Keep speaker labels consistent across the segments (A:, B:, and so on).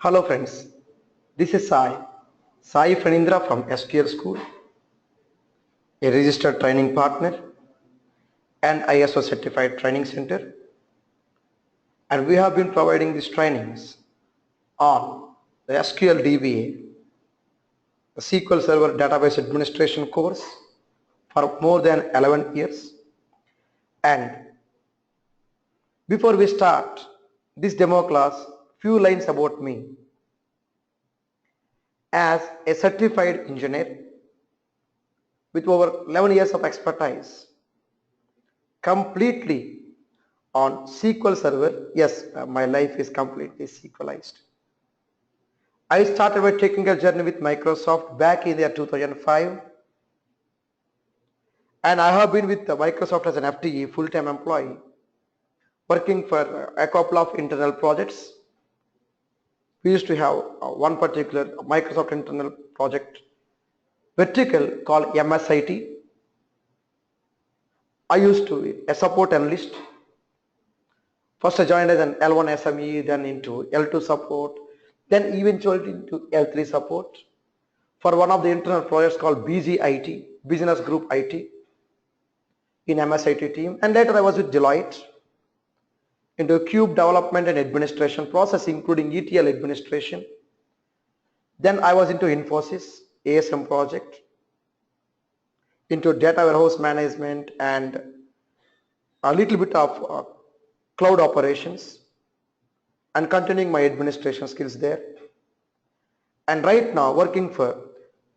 A: Hello friends, this is Sai Phanindra from SQL School, a registered training partner and ISO certified training center, and we have been providing these trainings on the SQL DBA, the SQL Server Database Administration course for more than 11 years. And before we start this demo class, few lines about me. As a certified engineer with over 11 years of expertise, completely on SQL Server, yes, my life is completely SQLized. I started my technical journey with Microsoft back in the year 2005, and I have been with Microsoft as an FTE, full-time employee, working for a couple of internal projects. We used to have one particular Microsoft internal project vertical called MSIT. I used to be a support analyst. First I joined as an L1 SME, then into L2 support, then eventually into L3 support for one of the internal projects called BGIT, Business Group IT, in MSIT team, and later I was with Deloitte into Cube development and administration process, including ETL administration. Then I was into Infosys, ASM project, into data warehouse management and a little bit of cloud operations, and continuing my administration skills there. And right now working for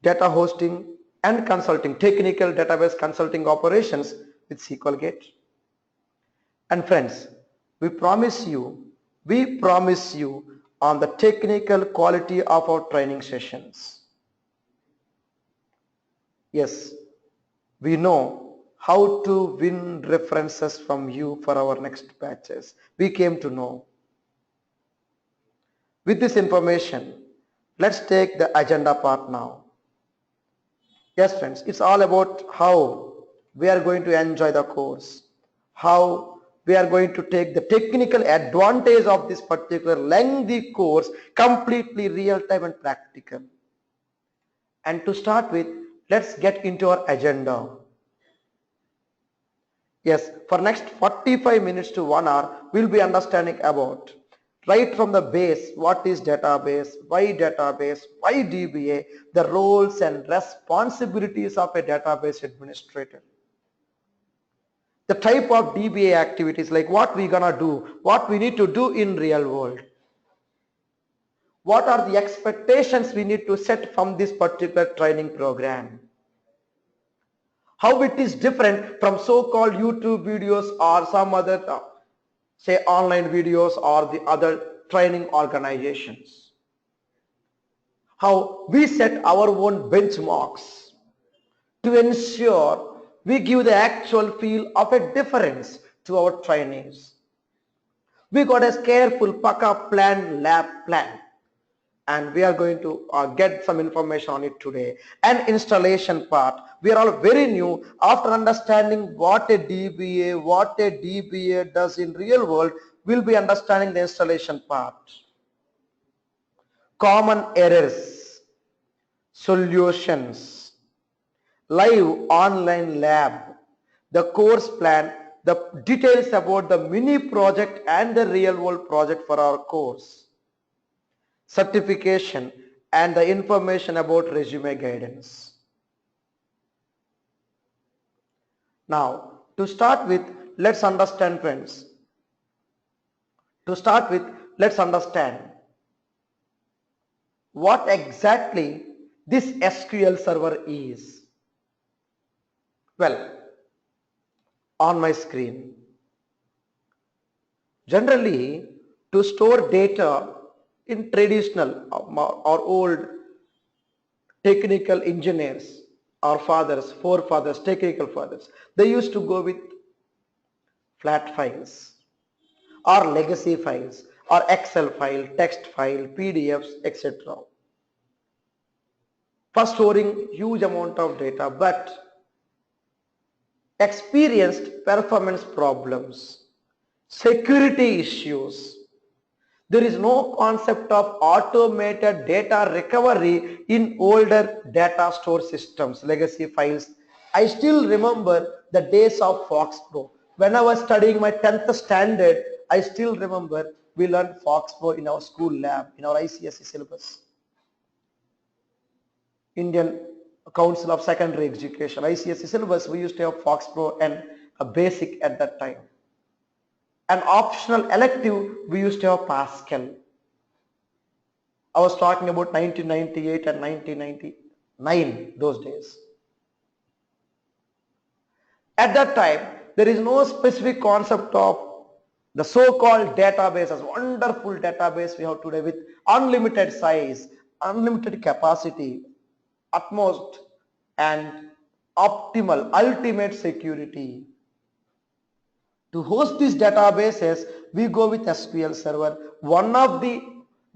A: data hosting and consulting, technical database consulting operations with SQLgate. And friends, we promise you on the technical quality of our training sessions. Yes, we know how to win references from you for our next batches. We came to know. With this information, let's take the agenda part now. Yes friends, it's all about how we are going to enjoy the course, how we are going to take the technical advantage of this particular lengthy course, completely real-time and practical. And to start with, let's get into our agenda. Yes, for next 45 minutes to 1 hour, we'll be understanding about right from the base, what is database, why DBA, the roles and responsibilities of a database administrator. The type of DBA activities, like what we gonna do, what we need to do in real world. What are the expectations we need to set from this particular training program? How it is different from so-called YouTube videos or some other say online videos or the other training organizations. How we set our own benchmarks to ensure we give the actual feel of a difference to our trainees. We got a careful paka plan, lab plan, and we are going to get some information on it today. And installation part, we are all very new. After understanding what a DBA does in real world, we'll be understanding the installation part. Common errors, solutions, live online lab, the course plan, the details about the mini project and the real world project for our course, certification, and the information about resume guidance. Now, to start with, let's understand friends. Let's understand what exactly this SQL Server is. Well, on my screen, generally to store data in traditional or old technical engineers, our forefathers, technical fathers, they used to go with flat files or legacy files or Excel file, text file, PDFs, etc. for storing huge amount of data, but experienced performance problems, security issues, There is no concept of automated data recovery in older data store systems, legacy files. I still remember the days of FoxPro. When I was studying my 10th standard, I still remember we learned FoxPro in our school lab, in our ICSE syllabus. Indian Council of Secondary Education, ICSE syllabus, we used to have FoxPro and a basic at that time. An optional elective, we used to have Pascal. I was talking about 1998 and 1999, those days. At that time, there is no specific concept of the so-called databases, wonderful database we have today with unlimited size, unlimited capacity, utmost and optimal, ultimate security. To host these databases, we go with SQL Server, one of the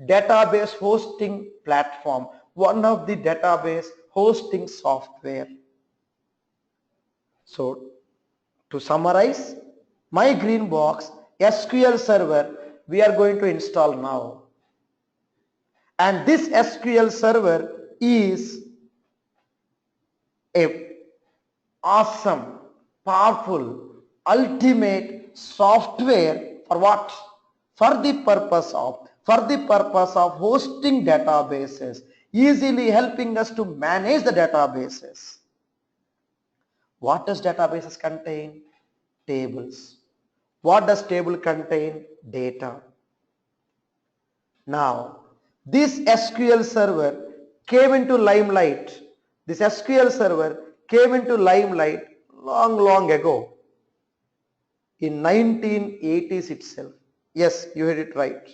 A: database hosting platform, one of the database hosting software. So to summarize, my green box SQL Server we are going to install now, and this SQL Server is a awesome, powerful, ultimate software for what? For the purpose of hosting databases, easily helping us to manage the databases. What does databases contain? Tables. What does table contain? Data. Now, this SQL Server came into limelight. This SQL Server came into limelight long ago. In 1980s itself. Yes, you heard it right.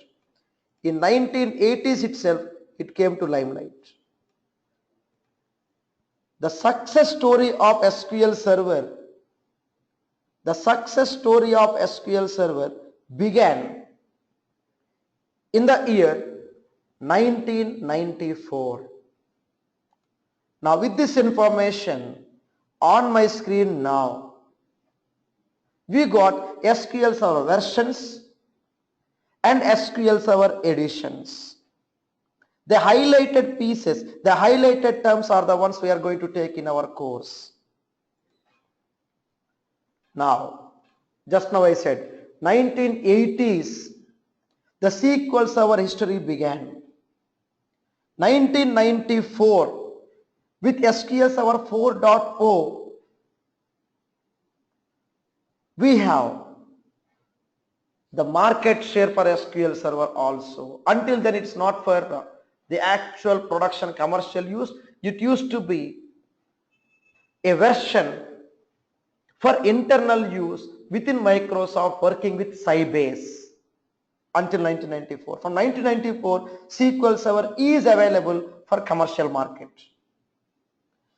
A: In 1980s itself, it came to limelight. The success story of SQL Server, began in the year 1994. Now with this information on my screen now, we got SQL Server versions and SQL Server editions. The highlighted pieces, the highlighted terms are the ones we are going to take in our course. Now, just now I said 1980s, the SQL Server history began. 1994, with SQL Server 4.0, we have the market share for SQL Server also. Until then, it's not for the actual production commercial use. It used to be a version for internal use within Microsoft working with Sybase until 1994. From 1994, SQL Server is available for commercial market.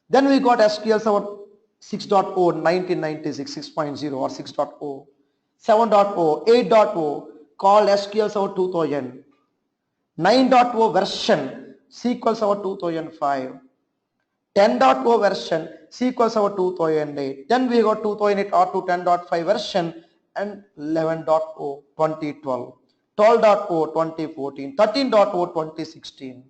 A: Then we got SQL Server 6.0 1996, 6.0 or 6.0, 7.0, 8.0 called SQL Server 2000, 9.0 version SQL Server 2005, 10.0 version SQL Server 2008, then we got 2008 R2 10.5 version and 11.0 2012, 12.0 2014, 13.0 2016.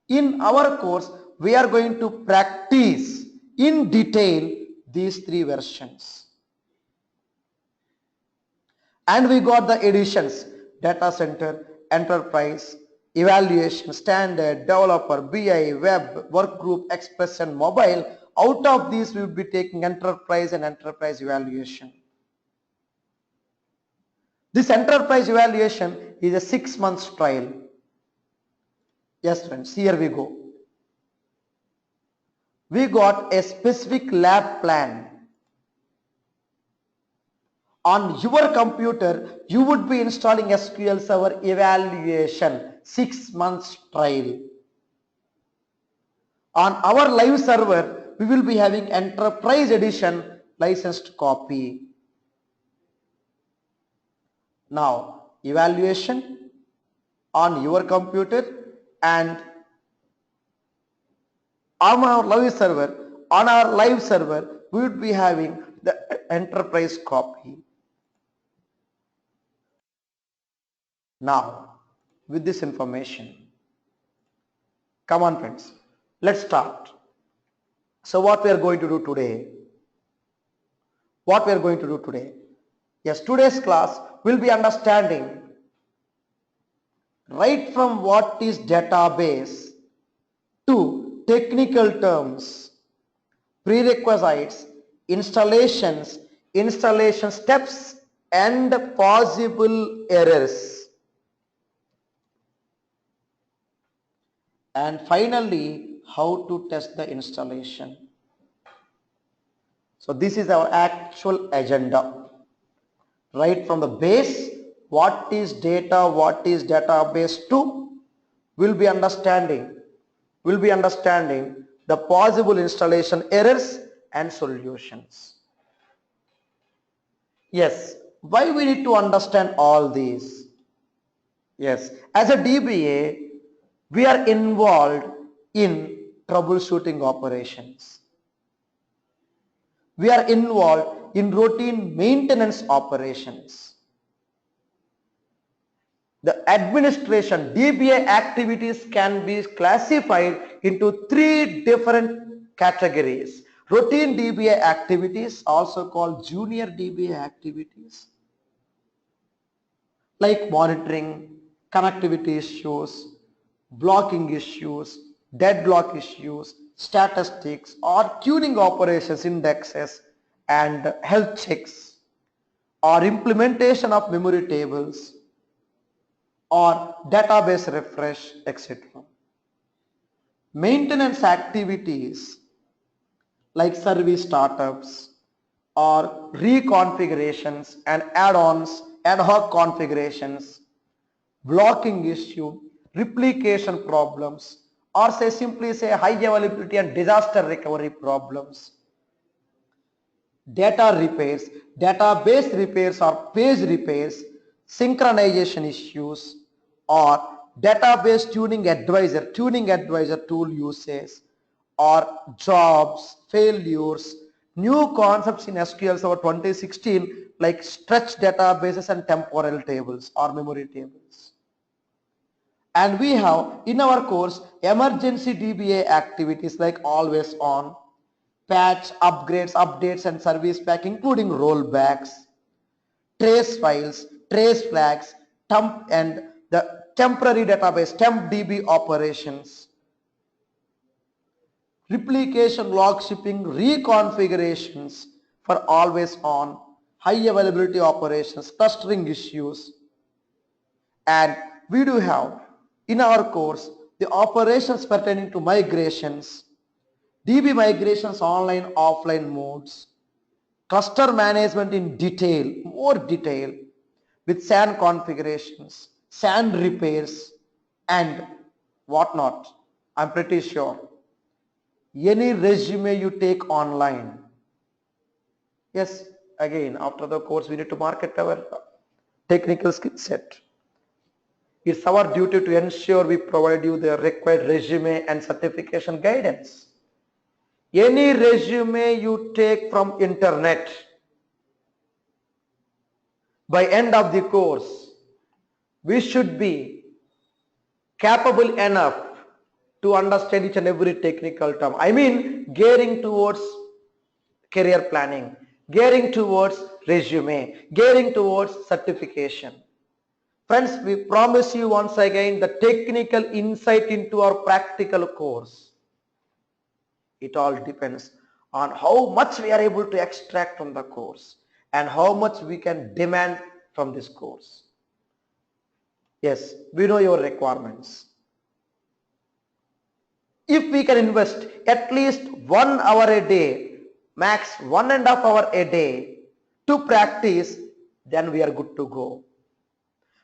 A: In our course, we are going to practice in detail these three versions. And we got the editions: data center, enterprise, evaluation, standard, developer, BI, web, workgroup, express and mobile. Out of these we will be taking enterprise and enterprise evaluation. This enterprise evaluation is a 6 months trial. Yes friends, here we go. We got a specific lab plan. On your computer, you would be installing SQL Server evaluation, 6 months trial. On our live server, we will be having enterprise edition licensed copy. Now, evaluation on your computer, and on our live server, we would be having the enterprise copy. Now, with this information, come on friends, let's start. So what we are going to do today? What we are going to do today? Yes, today's class will be understanding right from what is database to technical terms, prerequisites, installations, installation steps, and possible errors. And finally, how to test the installation. So this is our actual agenda. Right from the base, what is data, what is database to, will be understanding the possible installation errors and solutions. Yes, why we need to understand all these? Yes, as a DBA, we are involved in troubleshooting operations. We are involved in routine maintenance operations. The administration DBA activities can be classified into three different categories. Routine DBA activities, also called junior DBA activities, like monitoring, connectivity issues, blocking issues, deadlock issues, statistics, or tuning operations, indexes, and health checks, or implementation of memory tables, or database refresh, etc. Maintenance activities like service startups or reconfigurations and add-ons, ad hoc configurations, blocking issue, replication problems, or simply say high availability and disaster recovery problems. Data repairs, database repairs or page repairs, synchronization issues, or database tuning advisor tool uses, or jobs, failures, new concepts in SQL Server 2016 like stretch databases and temporal tables or memory tables. And we have in our course emergency DBA activities like always on, patch, upgrades, updates and service pack including rollbacks, trace files, trace flags, temp and the temporary database, temp DB operations, replication log shipping, reconfigurations for always on, high availability operations, clustering issues. And we do have in our course the operations pertaining to migrations, DB migrations online offline modes, cluster management in detail, more detail with SAN configurations, SAN repairs and whatnot. I'm pretty sure any resume you take online. Yes, again after the course we need to market our technical skill set. It's our duty to ensure we provide you the required resume and certification guidance. Any resume you take from internet, by end of the course, we should be capable enough to understand each and every technical term. I mean, gearing towards career planning, gearing towards resume, gearing towards certification. Friends, we promise you once again the technical insight into our practical course. It all depends on how much we are able to extract from the course and how much we can demand from this course. Yes, we know your requirements. If we can invest at least 1 hour a day, max 1.5 hours a day to practice, then we are good to go.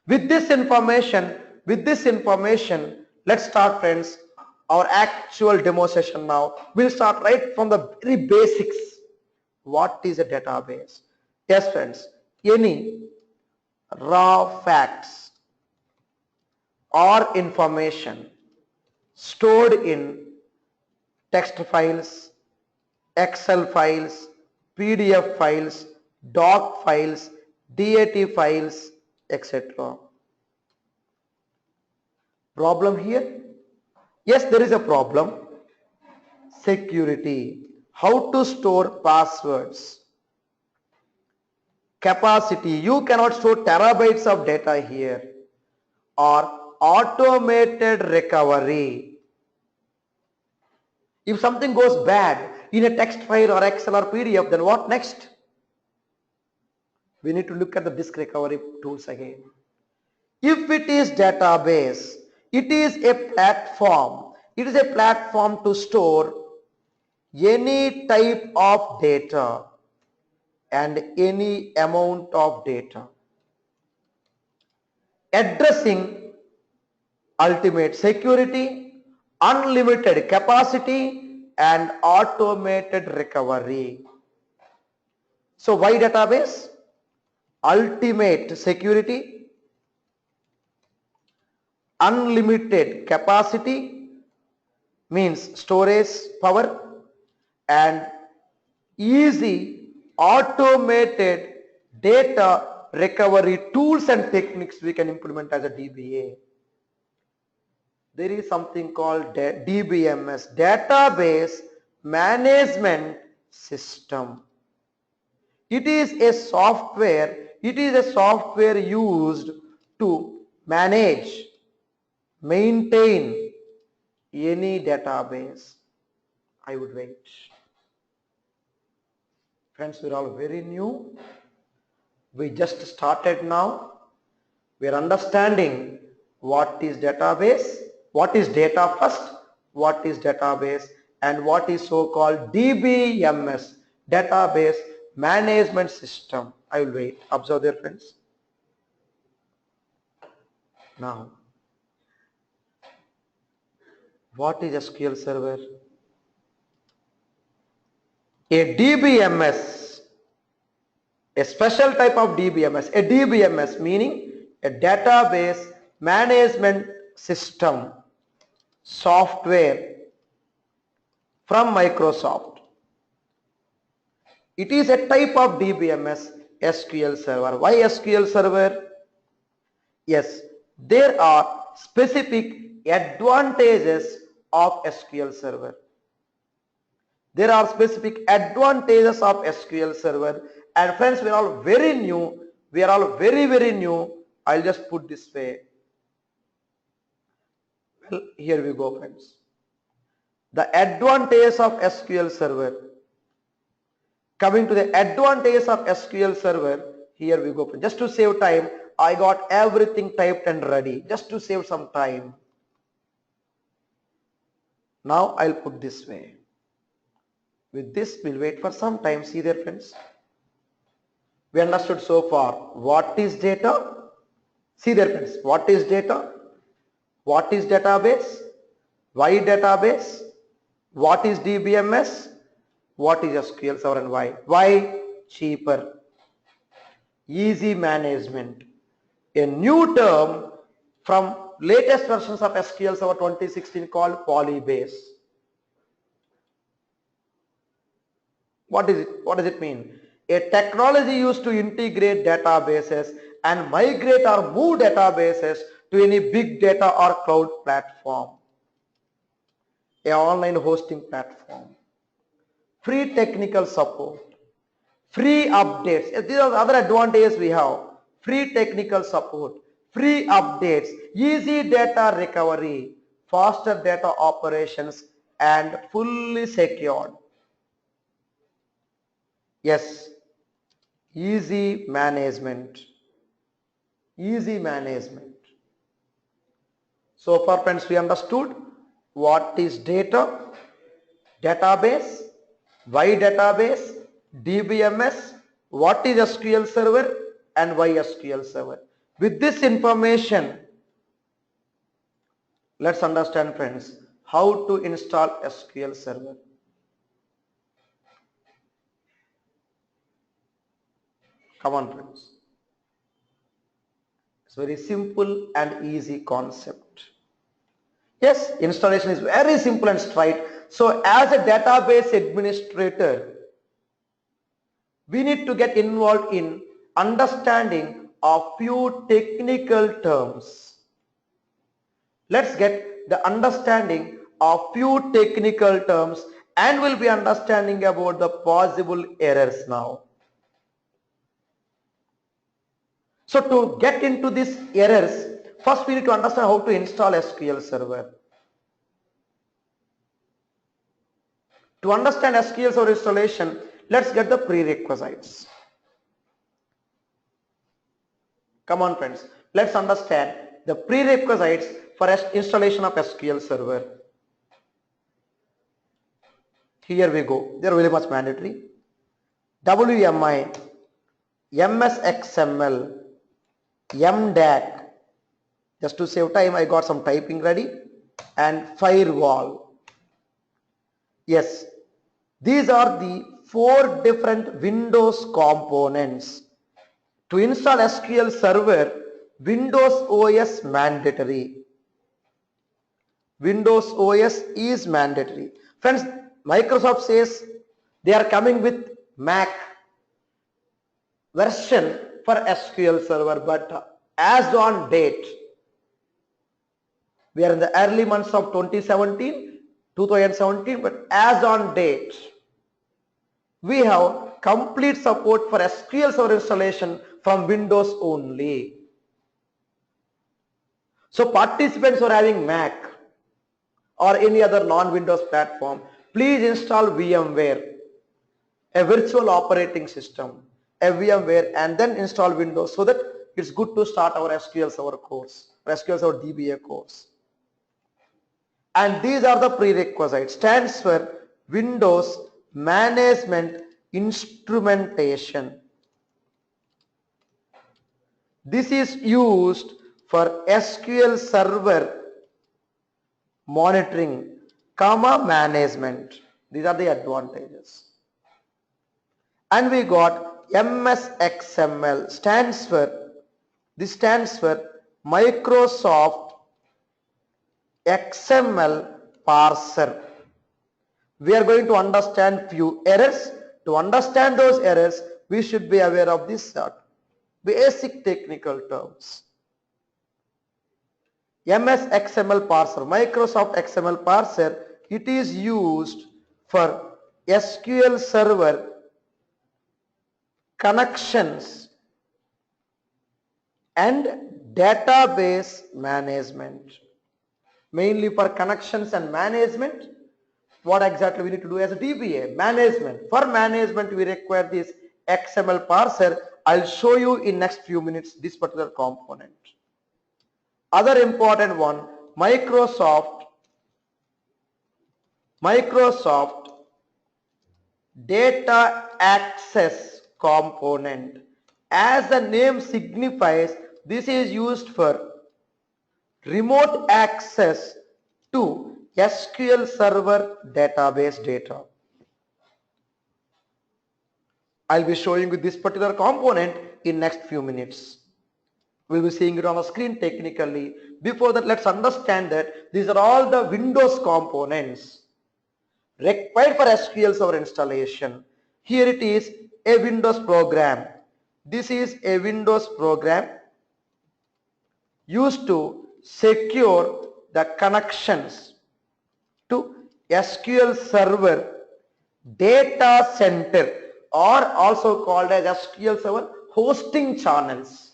A: With this information, let's start friends our actual demo session now. We'll start right from the very basics. What is a database? Yes friends, any raw facts or information stored in text files, Excel files, PDF files, doc files, DAT files, etc. Problem here? Yes, there is a problem. Security. How to store passwords? Capacity. You cannot store terabytes of data here. Or automated recovery. If something goes bad in a text file or Excel or PDF, then what next? We need to look at the disk recovery tools again. If it is database, it is a platform. It is a platform to store any type of data and any amount of data. Addressing ultimate security, unlimited capacity and automated recovery. So why database? Ultimate security, unlimited capacity means storage power and easy automated data recovery tools and techniques we can implement as a DBA. There is something called DBMS, Database Management System. It is a software used to manage, maintain any database. I would wait. Friends, we're all very new. We just started now. We are understanding what is database, what is data first, what is database, and what is so-called DBMS, Database Management System. I will wait. Observe there, friends. Now, what is SQL Server? A DBMS, a special type of DBMS, a DBMS meaning a database management system software from Microsoft. It is a type of DBMS, SQL Server. Why SQL Server? Yes, there are specific advantages of SQL Server. There are specific advantages of SQL Server, and friends, we are all very new. We are all very new. I'll just put this way. Well, here we go, friends. The advantages of SQL Server. Coming to the advantages of SQL Server, here we go. Just to save time, I got everything typed and ready. Just to save some time. Now I'll put this way. With this, we'll wait for some time. See there, friends. We understood so far what is data. See there, friends. What is data? What is database? Why database? What is DBMS? What is SQL Server and why? Why? Cheaper. Easy management. A new term from latest versions of SQL Server 2016 called Polybase. What is it? What does it mean? A technology used to integrate databases and migrate or move databases to any big data or cloud platform. A online hosting platform. Free technical support. Free updates. These are the other advantages we have. Free technical support. Free updates. Easy data recovery. Faster data operations and fully secured. Yes, easy management. Easy management. So far, friends, we understood what is data, database, why database, DBMS, what is SQL Server and why SQL Server. With this information, let's understand, friends, how to install SQL Server. Come on, friends. It's very simple and easy concept. Yes, installation is very simple and straight. So as a database administrator, we need to get involved in understanding of few technical terms. Let's get the understanding of few technical terms and we'll be understanding about the possible errors now. So to get into these errors, first we need to understand how to install SQL Server. To understand SQL Server installation, let's get the prerequisites. Come on friends, let's understand the prerequisites for installation of SQL Server. Here we go, they are very much mandatory. WMI, MS XML, MDAC, just to save time I got some typing ready, and firewall. Yes, these are the 4 different Windows components. To install SQL Server, Windows OS mandatory. Windows OS is mandatory. Friends, Microsoft says they are coming with Mac version for SQL Server, but as on date, we are in the early months of 2017, but as on date, we have complete support for SQL Server installation from Windows only. So participants who are having Mac or any other non-Windows platform, please install VMware, a virtual operating system, a VMware, and then install Windows so that it's good to start our SQL Server course, SQL Server DBA course. And these are the prerequisites. Stands for Windows Management Instrumentation. This is used for SQL Server monitoring, management. These are the advantages. And we got MS XML, stands for Microsoft XML parser. We are going to understand few errors. To understand those errors, we should be aware of this basic technical terms. MS XML parser, Microsoft XML parser, it is used for SQL Server connections and database management. Mainly for connections and management. What exactly we need to do as a DBA? Management. For management, we require this XML parser. I'll show you in next few minutes this particular component. Other important one, Microsoft Data Access component. As the name signifies, this is used for remote access to SQL Server database data. I'll be showing you this particular component in next few minutes. We'll be seeing it on the screen technically. Before that, let's understand that these are all the Windows components required for SQL Server installation. Here it is a Windows program. This is a Windows program used to secure the connections to SQL Server data center, or also called as SQL Server hosting channels.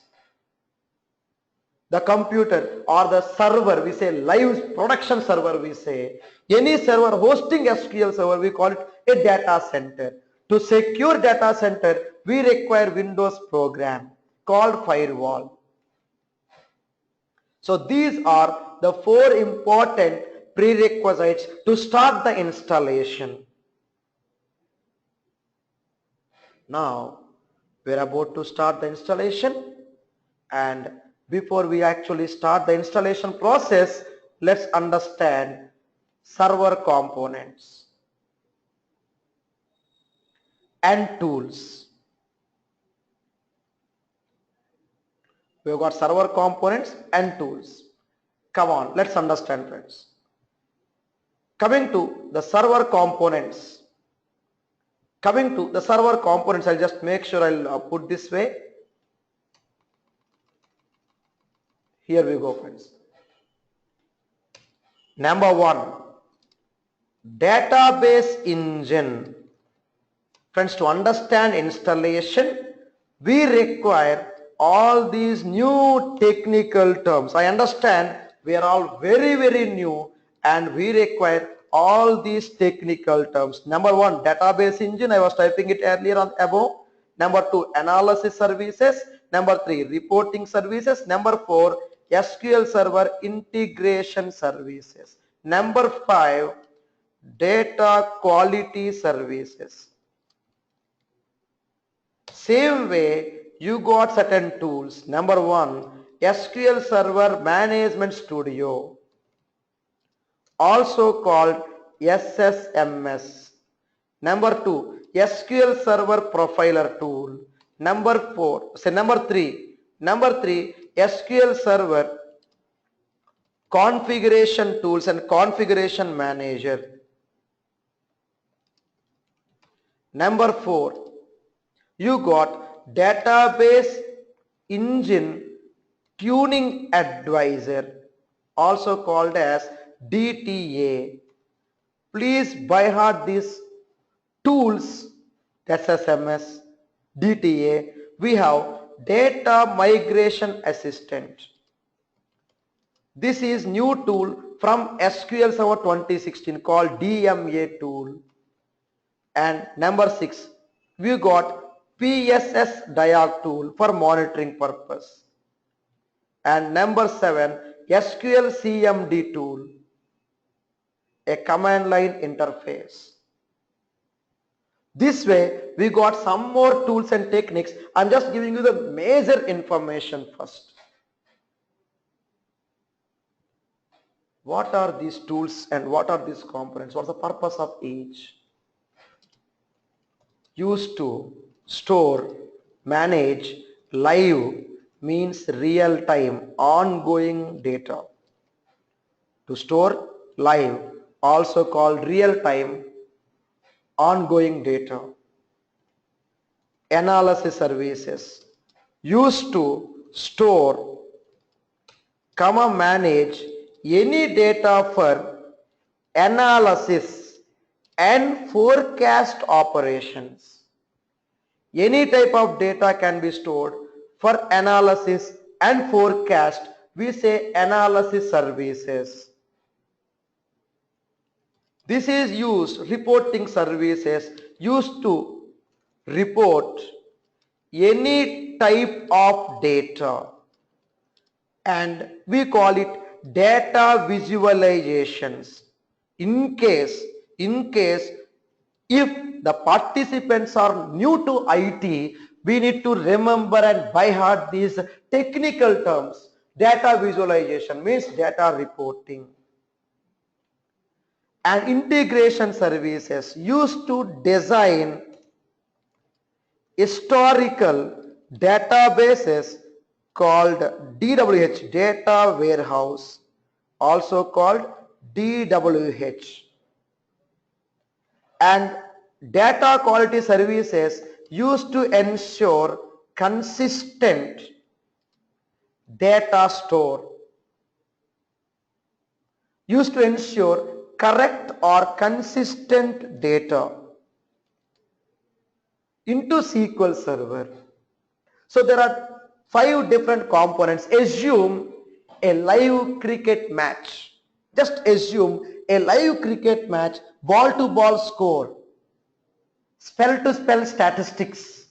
A: The computer or the server, we say live production server, we say any server hosting SQL Server, we call it a data center. To secure data center, we require Windows program called firewall. So these are the 4 important prerequisites to start the installation. Now we are about to start the installation, and before we actually start the installation process, let's understand server components and tools. We've got server components and tools. Come on, let's understand, friends. Coming to the server components. I'll just make sure I'll put this way. Here we go, friends. Number one, database engine. Friends, to understand installation, we require all these new technical terms. I understand we are all very new and we require all these technical terms. Number one, database engine. I was typing it earlier on above. Number two, analysis services. Number three, reporting services. Number four, SQL Server integration services. Number five, data quality services. Same way, you got certain tools. Number one, SQL Server Management Studio, also called SSMS. Number two, SQL Server Profiler tool. Number three, SQL Server configuration tools and configuration manager. Number four, you got database engine tuning advisor, also called as DTA. Please by heart these tools, SSMS, DTA. We have data migration assistant. This is new tool from SQL Server 2016 called DMA tool. And number six, we got PSS diag tool for monitoring purpose. And number seven, SQL CMD tool, a command line interface. This way we got some more tools and techniques. I'm just giving you the major information first. What are these tools and what are these components? What's the purpose of each? Used to store, manage, live means real time, ongoing data. To store, live, also called real time, ongoing data. Analysis services, used to store, manage any data for analysis and forecast operations. Any type of data can be stored for analysis and forecast. We say analysis services. This is used, reporting services, used to report any type of data, and we call it data visualizations. In case if the participants are new to IT, we need to remember and by heart these technical terms. Data visualization means data reporting. And integration services, used to design historical databases called DWH, data warehouse, also called DWH. And data quality services used to ensure consistent data store, used to ensure correct or consistent data into SQL Server. So there are 5 different components. Assume a live cricket match. Just assume a live cricket match, ball to ball score, spell to spell statistics,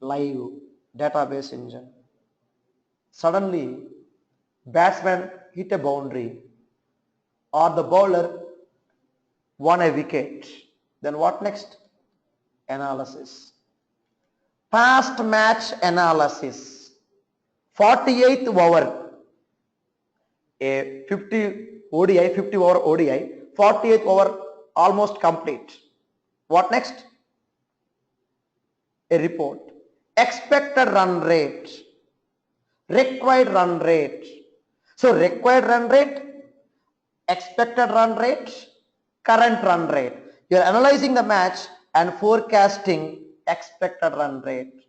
A: live database engine. Suddenly batsman hit a boundary or the bowler won a wicket. Then what next? Analysis. Past match analysis. 48th over, a 50 ODI, 50 over ODI, 48th over almost complete. What next? A report. Expected run rate, required run rate. So required run rate, expected run rate, current run rate. You are analyzing the match and forecasting expected run rate.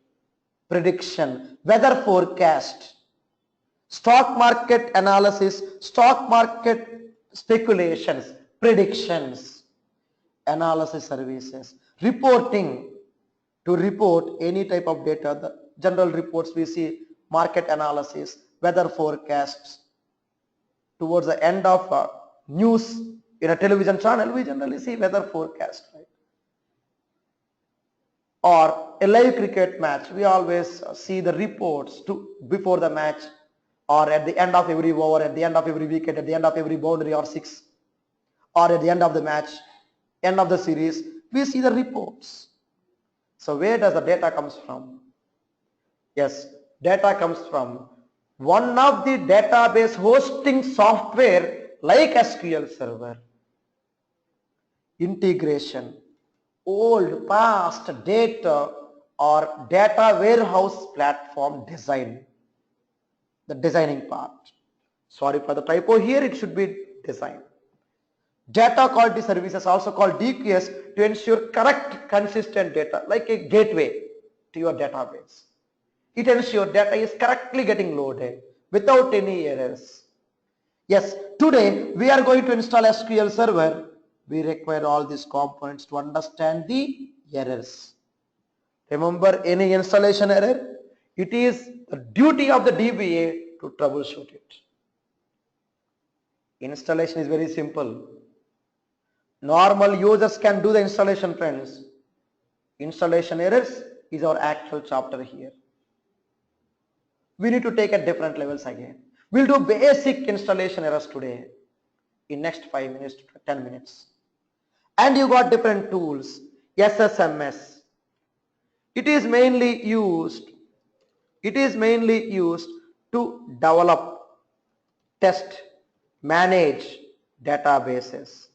A: Prediction, weather forecast, stock market analysis, stock market speculations, predictions, analysis services, reporting, to report any type of data. The general reports we see market analysis, weather forecasts. Towards the end of news in a television channel, we generally see weather forecast, right? Or a live cricket match, we always see the reports before the match, or at the end of every over, at the end of every wicket, at the end of every boundary or six, or at the end of the match, end of the series, we see the reports. So where does the data comes from? Yes, data comes from one of the database hosting software like SQL Server. Integration, old past data or data warehouse platform design, the designing part. Sorry for the typo here, it should be design. Data quality services, also called DQS, to ensure correct consistent data, like a gateway to your database. It ensures data is correctly getting loaded without any errors. Yes, today we are going to install SQL Server. We require all these components to understand the errors. Remember, any installation error, it is the duty of the DBA to troubleshoot it. Installation is very simple. Normal users can do the installation, friends. Installation errors is our actual chapter here. We need to take at different levels again. We'll do basic installation errors today in next 5 minutes to 10 minutes. And you got different tools. SSMS. It is mainly used to develop, test, manage databases.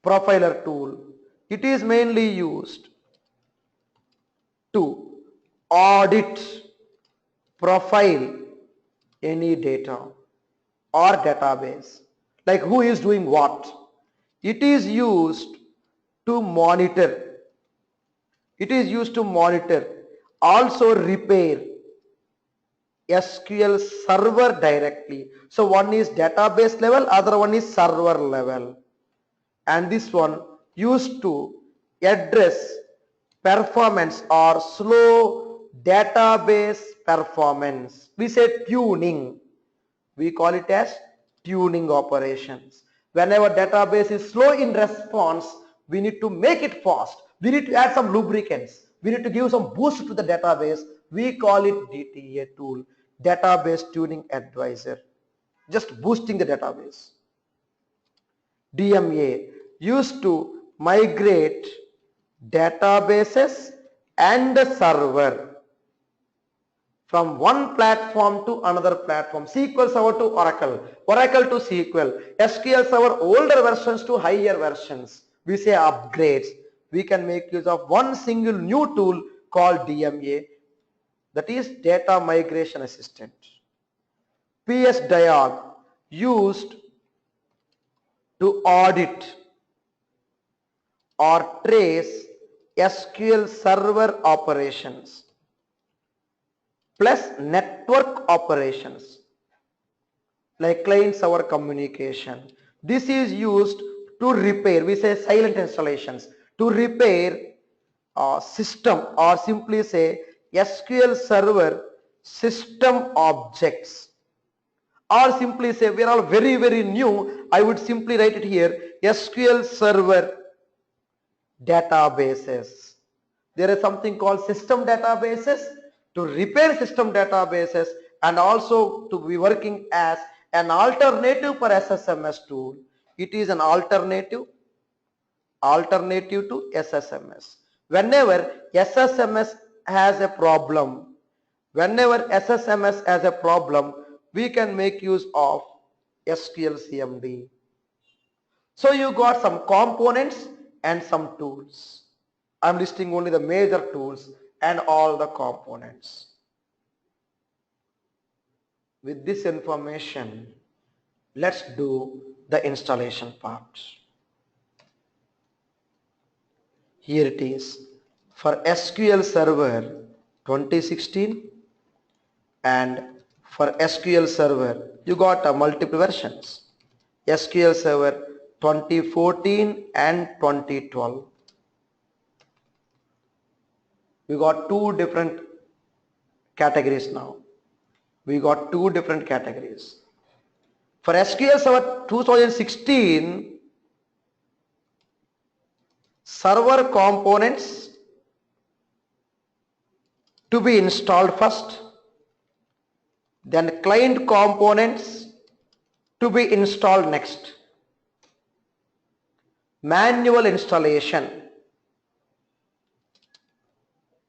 A: Profiler tool. It is mainly used to audit, profile any data or database, like who is doing what. It is used to monitor. Also repair SQL Server directly. So one is database level, other one is server level. And this one used to address performance or slow database performance. We say tuning. We call it as tuning operations. Whenever database is slow in response, we need to make it fast. We need to add some lubricants. We need to give some boost to the database. We call it DTA tool, Database Tuning Advisor. Just boosting the database. DMA, used to migrate databases and server from one platform to another platform. SQL Server to Oracle, Oracle to SQL, SQL Server older versions to higher versions. We say upgrades. We can make use of one single new tool called DMA, that is Data Migration Assistant. PSDiag, used to audit or trace SQL Server operations plus network operations like client server communication. This is used to repair, we say silent installations, to repair system, or simply say SQL Server system objects. Or simply say, we are all very new, I would simply write it here, SQL Server databases. There is something called system databases, to repair system databases, and also to be working as an alternative for SSMS tool. It is an alternative to SSMS. Whenever SSMS has a problem, we can make use of SQL CMD. So you got some components and some tools. I'm listing only the major tools and all the components. With this information, let's do the installation part. Here it is for SQL Server 2016, and for SQL Server you got multiple versions. SQL Server 2014 and 2012. We got two different categories now. We got two different categories. For SQL Server 2016, server components to be installed first, then client components to be installed next. Manual installation,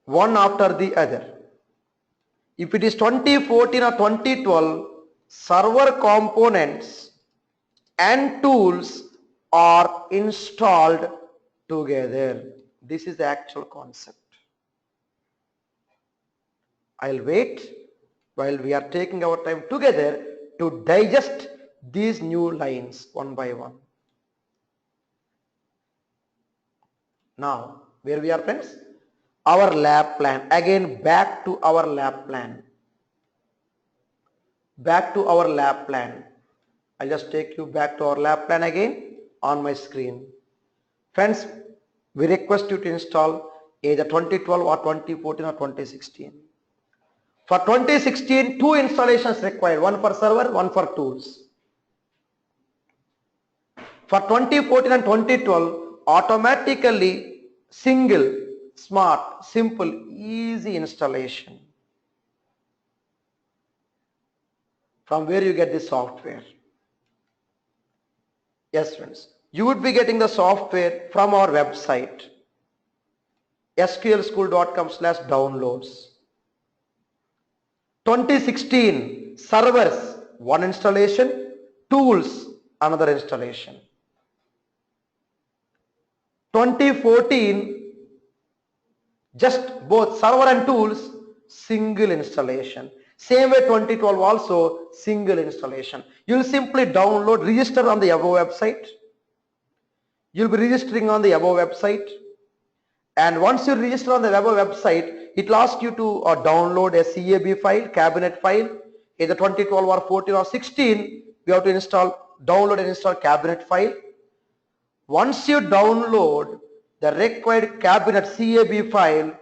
A: one after the other. If it is 2014 or 2012, server components and tools are installed together. This is the actual concept. I'll wait while we are taking our time together to digest these new lines one by one. Now, where we are, friends? Our lab plan. Again, back to our lab plan. Back to our lab plan. I'll just take you back to our lab plan again on my screen. Friends, we request you to install either 2012 or 2014 or 2016. For 2016, two installations required, one for server, one for tools. For 2014 and 2012, automatically single, smart, simple, easy installation. From where you get the software? Yes, friends, you would be getting the software from our website, sqlschool.com/downloads. 2016 servers, one installation, tools, another installation. 2014 just both server and tools, single installation. Same way 2012 also, single installation. You'll simply download, register on the above website. You'll be registering on the above website, and once you register on the above website, it will ask you to download a CAB file, cabinet file, either 2012 or 14 or 16. You have to download and install cabinet file. Once you download the required cabinet CAB file,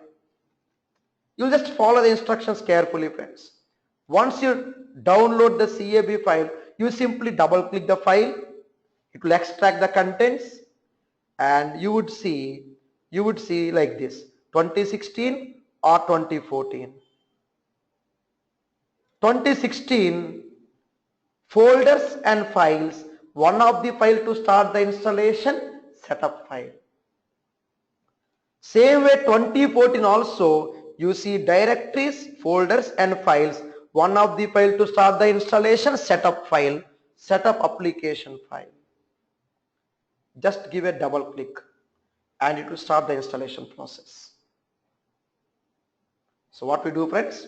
A: you will just follow the instructions carefully, friends. Once you download the CAB file, you simply double click the file. It will extract the contents, and you would see like this, 2016 or 2014. 2016 folders and files, one of the file to start the installation, setup file. Same way 2014 also, you see directories, folders and files, one of the file to start the installation, setup file, setup application file. Just give a double click and it will start the installation process. So what we do, friends?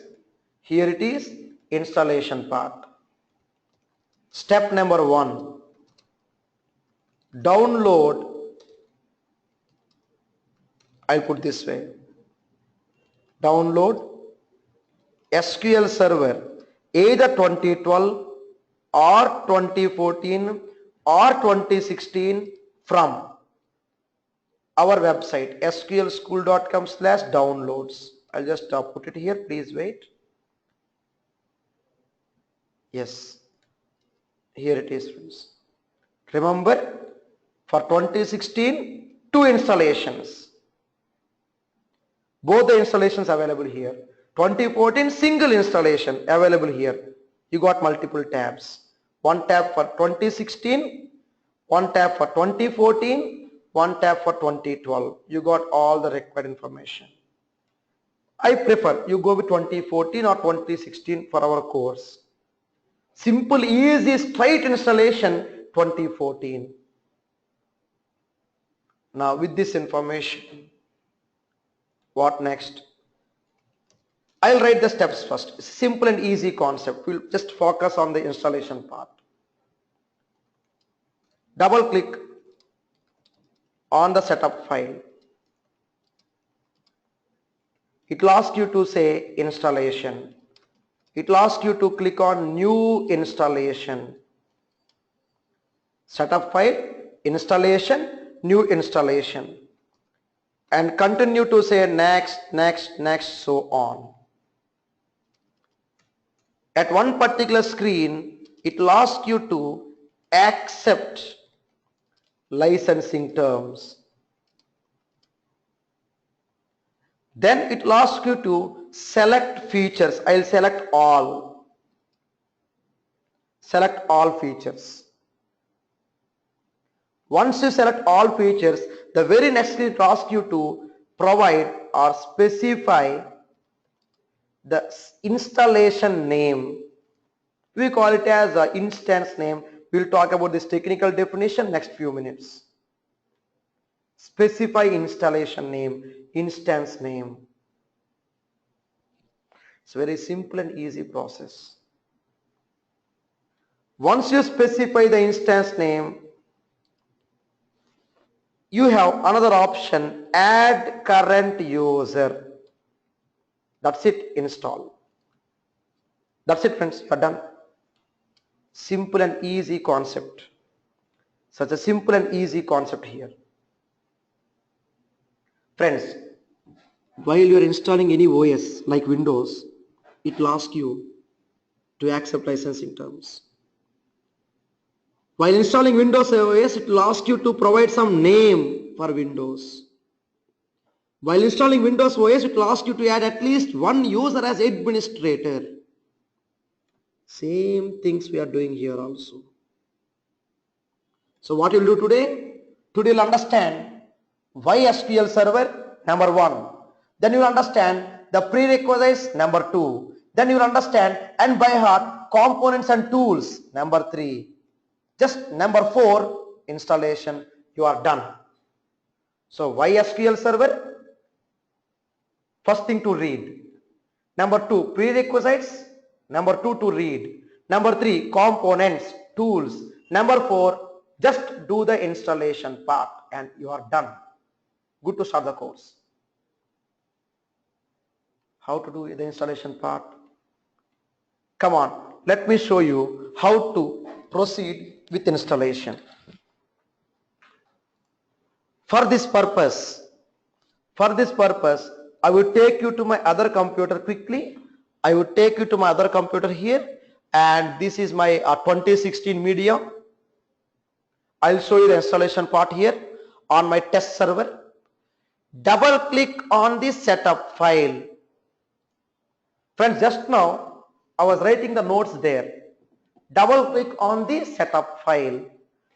A: Here it is, installation part. Step number 1, download. I'll put this way, download SQL Server either 2012 or 2014 or 2016 from our website sqlschool.com/downloads. I'll just put it here, please wait. Yes, here it is, friends. Remember, for 2016, two installations. Both the installations available here. 2014 single installation available here. You got multiple tabs. One tab for 2016, one tab for 2014, one tab for 2012. You got all the required information. I prefer you go with 2014 or 2016 for our course. Simple, easy, straight installation 2014. Now with this information, what next? I'll write the steps first. It's a simple and easy concept. We'll just focus on the installation part. Double click on the setup file. It will ask you to say installation. It will ask you to click on new installation. setup file, installation, new installation, and continue to say next, next, next, so on. At one particular screen, it will ask you to accept licensing terms. Then it will ask you to select features. I will select all. Select all features. Once you select all features, the very next it will ask you to provide or specify the installation name. We call it as an instance name. We will talk about this technical definition next few minutes. Specify installation name, instance name. It's very simple and easy process. Once you specify the instance name, you have another option, add current user. That's it, install. That's it, friends, you are done. Simple and easy concept. Such a simple and easy concept here. Friends, while you are installing any OS like Windows, it will ask you to accept licensing terms. While installing Windows OS, it will ask you to provide some name for Windows. While installing Windows OS, it will ask you to add at least one user as administrator. Same things we are doing here also. So what you will do today? Today you will understand why SQL Server, number 1. Then you will understand the prerequisites, number 2. Then you will understand and by heart components and tools, number 3. Just number 4, installation, you are done. So why SQL Server? First thing to read. Number 2, prerequisites. Number 2, to read. Number 3, components, tools. Number 4, just do the installation part and you are done. Good to start the course. How to do the installation part? Come on, let me show you how to proceed with installation. For this purpose, I will take you to my other computer quickly. I will take you to my other computer here, and this is my 2016 media. I'll show you the installation part here on my test server. Double click on the setup file. Friends, just now I was writing the notes there. Double click on the setup file.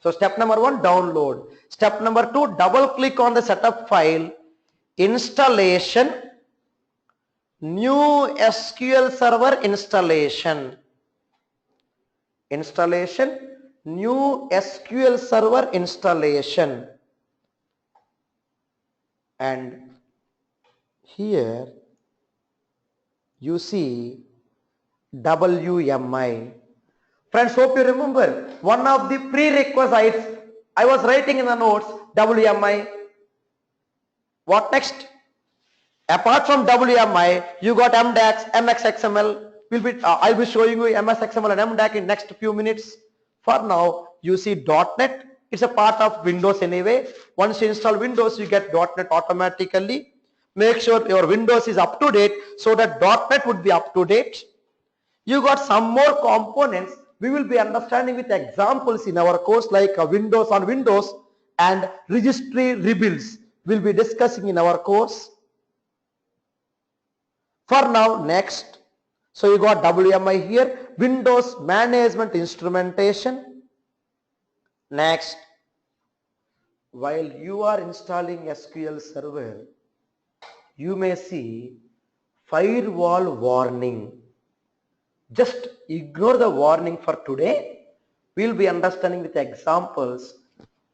A: So step number 1, download. Step number 2, double click on the setup file, installation, new SQL Server installation. Installation, new SQL Server installation. And here you see WMI. Friends, hope you remember one of the prerequisites I was writing in the notes, WMI. What next? Apart from WMI, you got MDAX, MXXML. I'll be showing you MSXML and MDAX in next few minutes. For now, you see .NET. It's a part of Windows anyway. Once you install Windows, you get .NET automatically. Make sure your Windows is up to date so that .NET would be up to date. You got some more components. We will be understanding with examples in our course like Windows on Windows and registry rebuilds. We'll be discussing in our course. For now, next. So you got WMI here, Windows Management Instrumentation. Next. While you are installing SQL Server, you may see firewall warning. Just ignore the warning for today. We'll be understanding with examples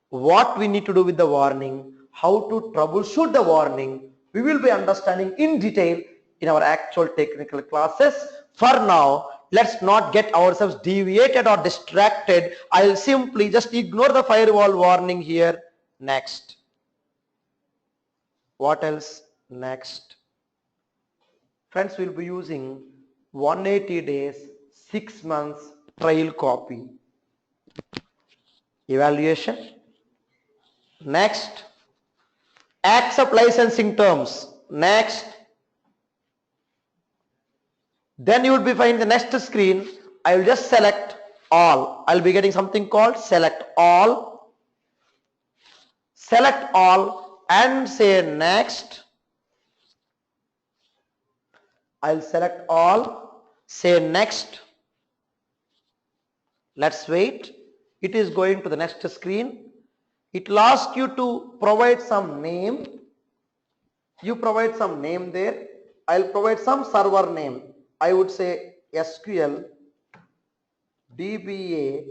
A: what we need to do with the warning, how to troubleshoot the warning. We will be understanding in detail in our actual technical classes. For now, let's not get ourselves deviated or distracted. I'll simply just ignore the firewall warning here. Next. What else? Next. Friends, we'll be using 180 days, 6 months trial copy. evaluation. Next, accept licensing terms. Next, then you would be finding the next screen. I will just select all. I'll be getting something called select all. Select all and say next. I'll select all, say next. Let's wait. It is going to the next screen. It will ask you to provide some name. You provide some name there. I'll provide some server name. I would say SQL DBA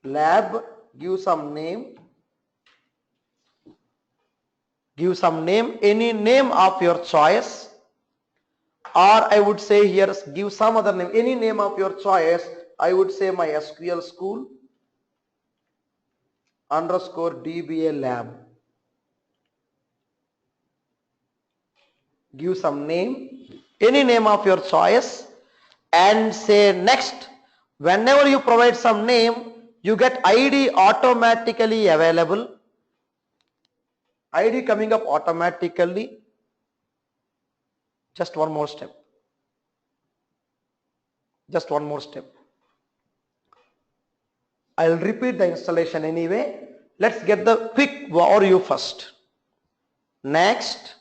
A: lab. Give some name. Give some name, any name of your choice. Or I would say here, give some other name, any name of your choice. I would say my SQL school underscore DBA lab. Give some name, any name of your choice, and say next. Whenever you provide some name, you get ID automatically available. ID coming up automatically. Just one more step. Just one more step. I'll repeat the installation anyway. Let's get the quick overview first. Next,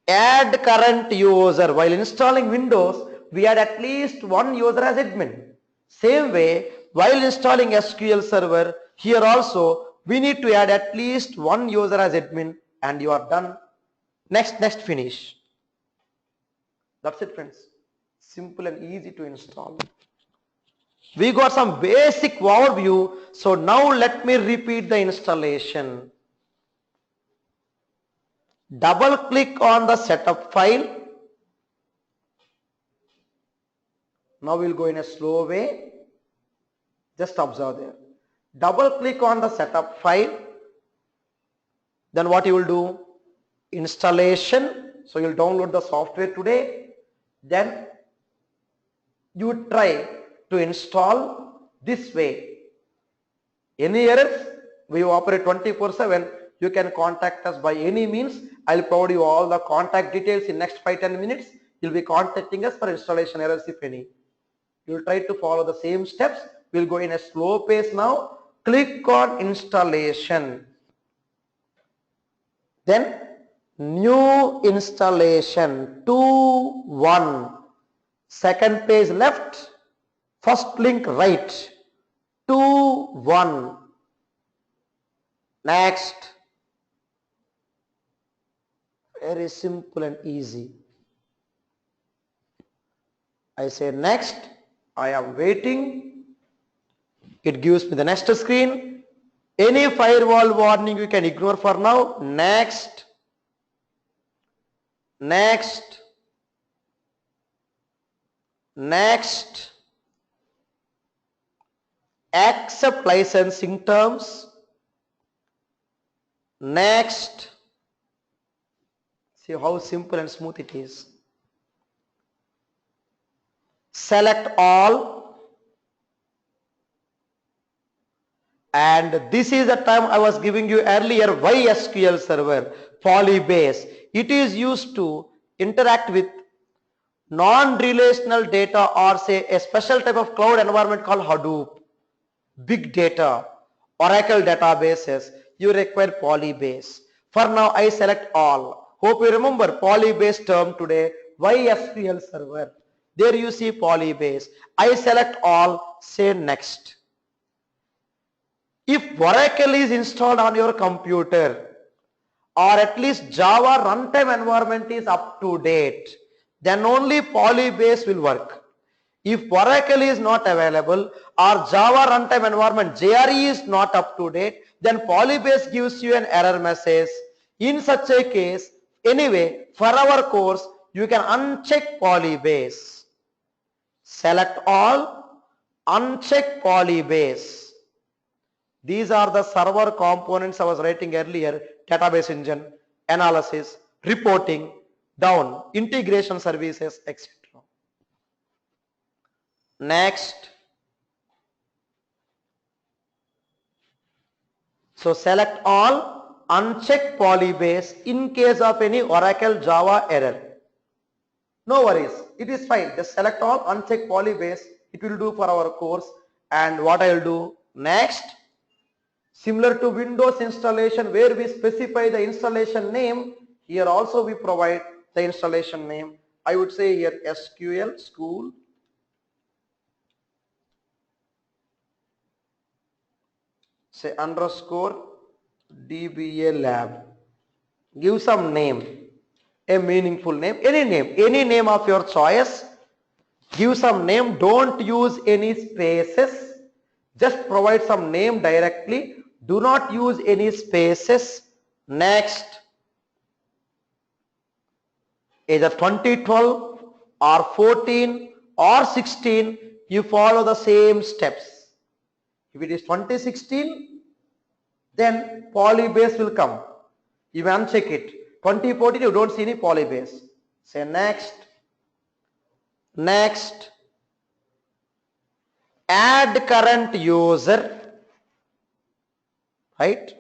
A: add current user. While installing Windows, we add at least one user as admin. Same way, while installing SQL Server, here also we need to add at least one user as admin, and you are done. Next, finish. That's it, friends. Simple and easy to install. We got some basic overview. So now let me repeat the installation. Double click on the setup file. Now we'll go in a slow way. Just observe there. Double click on the setup file. Then what you will do? Installation. So you'll download the software today. Then you try to install this way. Any errors? We operate 24/7. You can contact us by any means. I'll provide you all the contact details in next 5-10 minutes. You'll be contacting us for installation errors if any. You'll try to follow the same steps. We'll go in a slow pace now. Click on installation. Then new installation 2-1. Second page left. First link right. 2-1. Next. Very simple and easy. I say next. I am waiting. It gives me the next screen. Any firewall warning you can ignore for now. Next. Next. Next. Accept licensing terms. Next. See how simple and smooth it is. Select all. And this is the term I was giving you earlier. Why SQL Server? Polybase. It is used to interact with non-relational data, or say a special type of cloud environment called Hadoop, big data, Oracle databases. You require Polybase. For now I select all. Hope you remember Polybase term today. Why SQL Server? There you see Polybase. I select all, say next. If Oracle is installed on your computer, or at least Java runtime environment is up to date, then only Polybase will work. If Oracle is not available or Java runtime environment JRE is not up to date, then Polybase gives you an error message. In such a case, anyway, for our course, you can uncheck Polybase. Select all, uncheck Polybase. These are the server components I was writing earlier: database engine, analysis, reporting, down, integration services, etc. Next, So select all, uncheck polybase in case of any Oracle Java error. No worries, it is fine. Just select all, uncheck polybase. It will do for our course. And what I will do next, similar to Windows installation where we specify the installation name, here also we provide the installation name. I would say here SQL school, say underscore DBA lab. Give some name, a meaningful name, any name of your choice. Give some name, don't use any spaces, just provide some name directly, do not use any spaces. Next, either 2012 or 14 or 16, you follow the same steps. If it is 2016, then polybase will come. You uncheck it. 2014, you don't see any polybase. Say next. Next, add current user, right?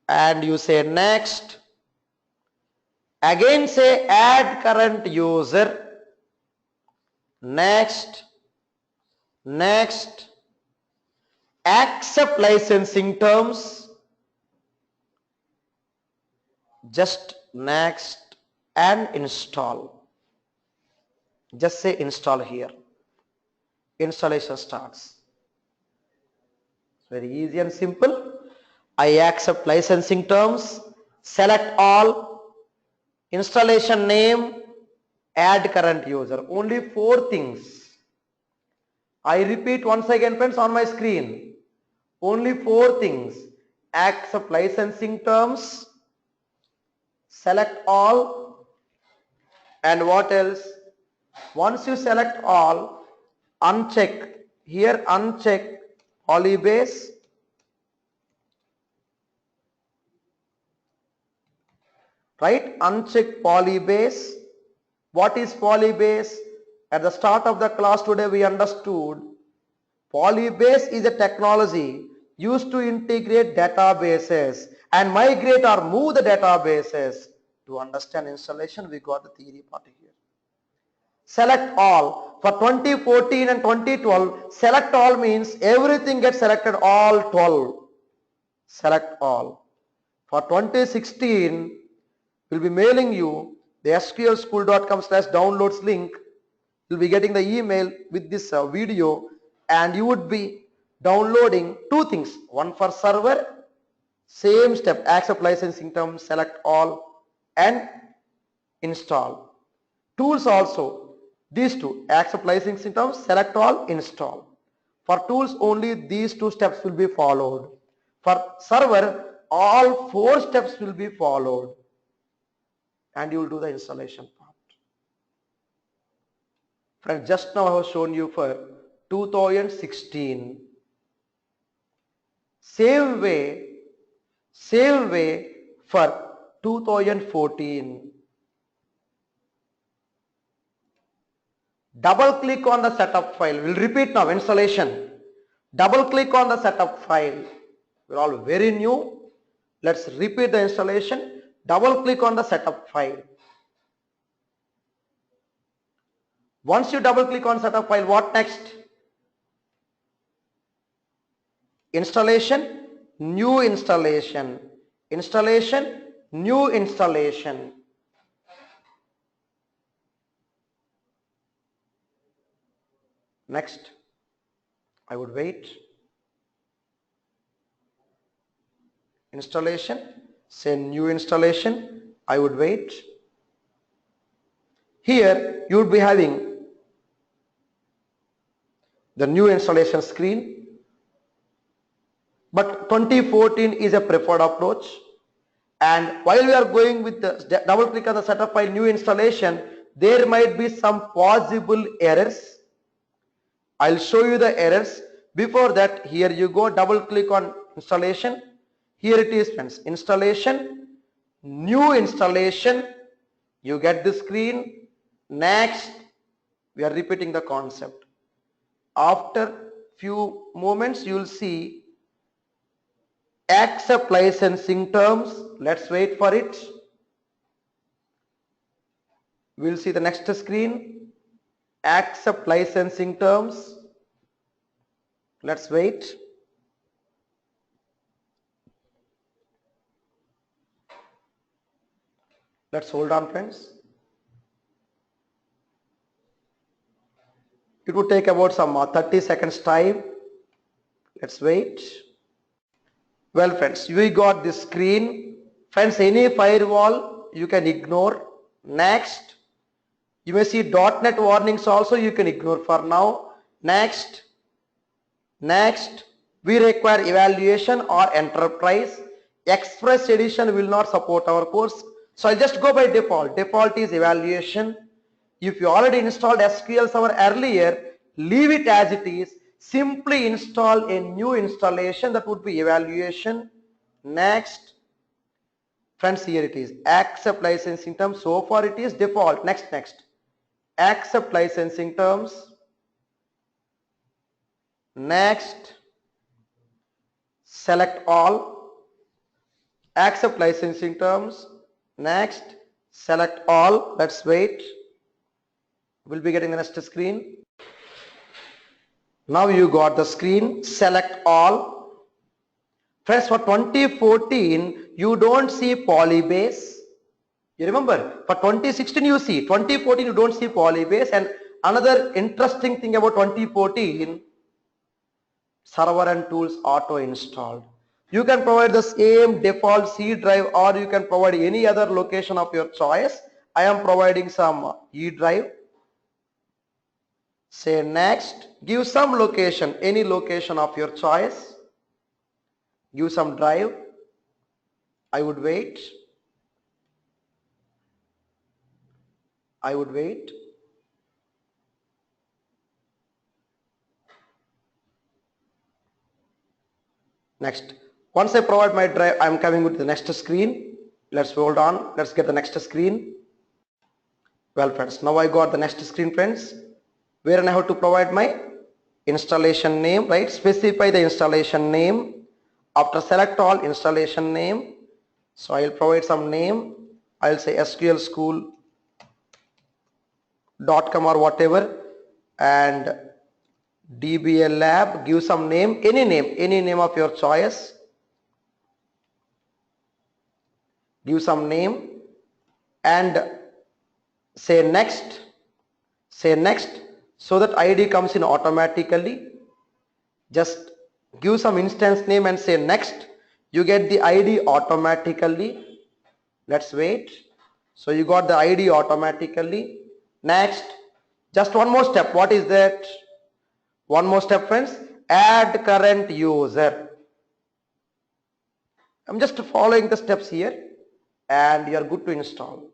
A: And you say next. Again say add current user. Next. Next. Accept licensing terms. Just next and install. Just say install here. Installation starts. It's very easy and simple. I accept licensing terms, select all, installation name, add current user. Only 4 things. I repeat once again friends on my screen. Only 4 things. Accept licensing terms, select all, and what else? Once you select all, uncheck. Here uncheck polybase. Right? Uncheck polybase. What is polybase? At the start of the class today we understood polybase is a technology used to integrate databases and migrate or move the databases. To understand installation, we got the theory part here. Select all. For 2014 and 2012, select all means everything gets selected, all 12. Select all. For 2016, we'll be mailing you the sqlschool.com/downloads link. You'll be getting the email with this video, and you would be downloading 2 things. One for server, same step, accept licensing terms, select all and install. Tools also, these 2, accept licensing terms, select all, install. For tools only these 2 steps will be followed. For server, all 4 steps will be followed, and you will do the installation part. Friends, just now I have shown you for 2016. Same way for 2014. Double click on the setup file. We'll repeat now, installation. Double click on the setup file. We're all very new. Let's repeat the installation. Double click on the setup file. Once you double click on setup file, what next? Installation, new installation. Installation, new installation. Next, I would wait. Installation, say new installation, I would wait. Here you would be having the new installation screen, but 2014 is a preferred approach. And while we are going with the double click on the setup file, new installation, there might be some possible errors. I'll show you the errors. Before that, here you go, double click on installation. Here it is friends, installation, new installation. You get the screen. Next, we are repeating the concept. After few moments, you will see accept licensing terms. Let's wait for it. We'll see the next screen. Accept licensing terms. Let's wait. Let's hold on, friends. It would take about some 30 seconds time. Let's wait. Well, friends, we got this screen. Friends, any firewall you can ignore. Next, you may see .NET warnings also you can ignore for now. Next, we require evaluation or enterprise. Express edition will not support our course. So I'll just go by default. Default is evaluation. If you already installed SQL Server earlier, leave it as it is. Simply install a new installation, that would be evaluation. Next, friends, here it is. Accept licensing terms. So far it is default. Next. Accept licensing terms. Next, select all. Accept licensing terms. Next, select all. Let's wait. We'll be getting the next screen. Now you got the screen. Select all. Friends, for 2014 you don't see Polybase. You remember, for 2016 you see. 2014 you don't see Polybase. And another interesting thing about 2014, server and tools auto installed. You can provide the same default C drive, or you can provide any other location of your choice. I am providing some E drive. Say next, give some location, any location of your choice. Give some drive. I would wait. Next, once I provide my drive, I am coming with the next screen. Let's hold on. Let's get the next screen. Well, friends, now I got the next screen, friends, where I have to provide my installation name, right? Specify the installation name. After select all, installation name. So I'll provide some name. I'll say sqlschool.com or whatever, and DBL lab. Give some name, any name of your choice. Give some name and say next, so that ID comes in automatically. Just give some instance name and say next. You get the ID automatically. Let's wait. So you got the ID automatically. Next, just one more step. What is that? One more step, friends. Add current user. I'm just following the steps here and you are good to install.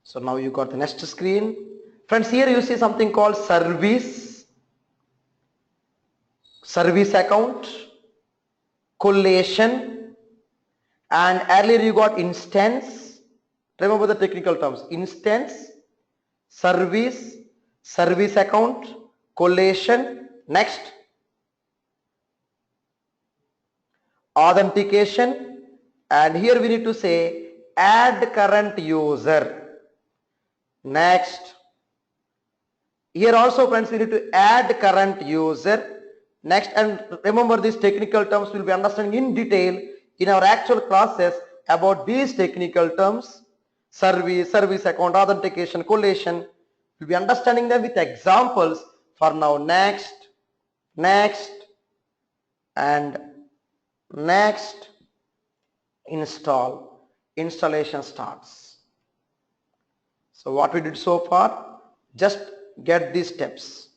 A: So now you got the next screen. Friends, here you see something called service account, collation, and earlier you got instance. Remember the technical terms: instance, service account, collation. Next, authentication, and here we need to say add current user. Next, here also, friends, we need to add current user. Next, and remember these technical terms we'll be understanding in detail in our actual classes about these technical terms: service account, authentication, collation. We'll be understanding them with examples. For now, next, and next, installation starts. So what we did so far, just get these steps,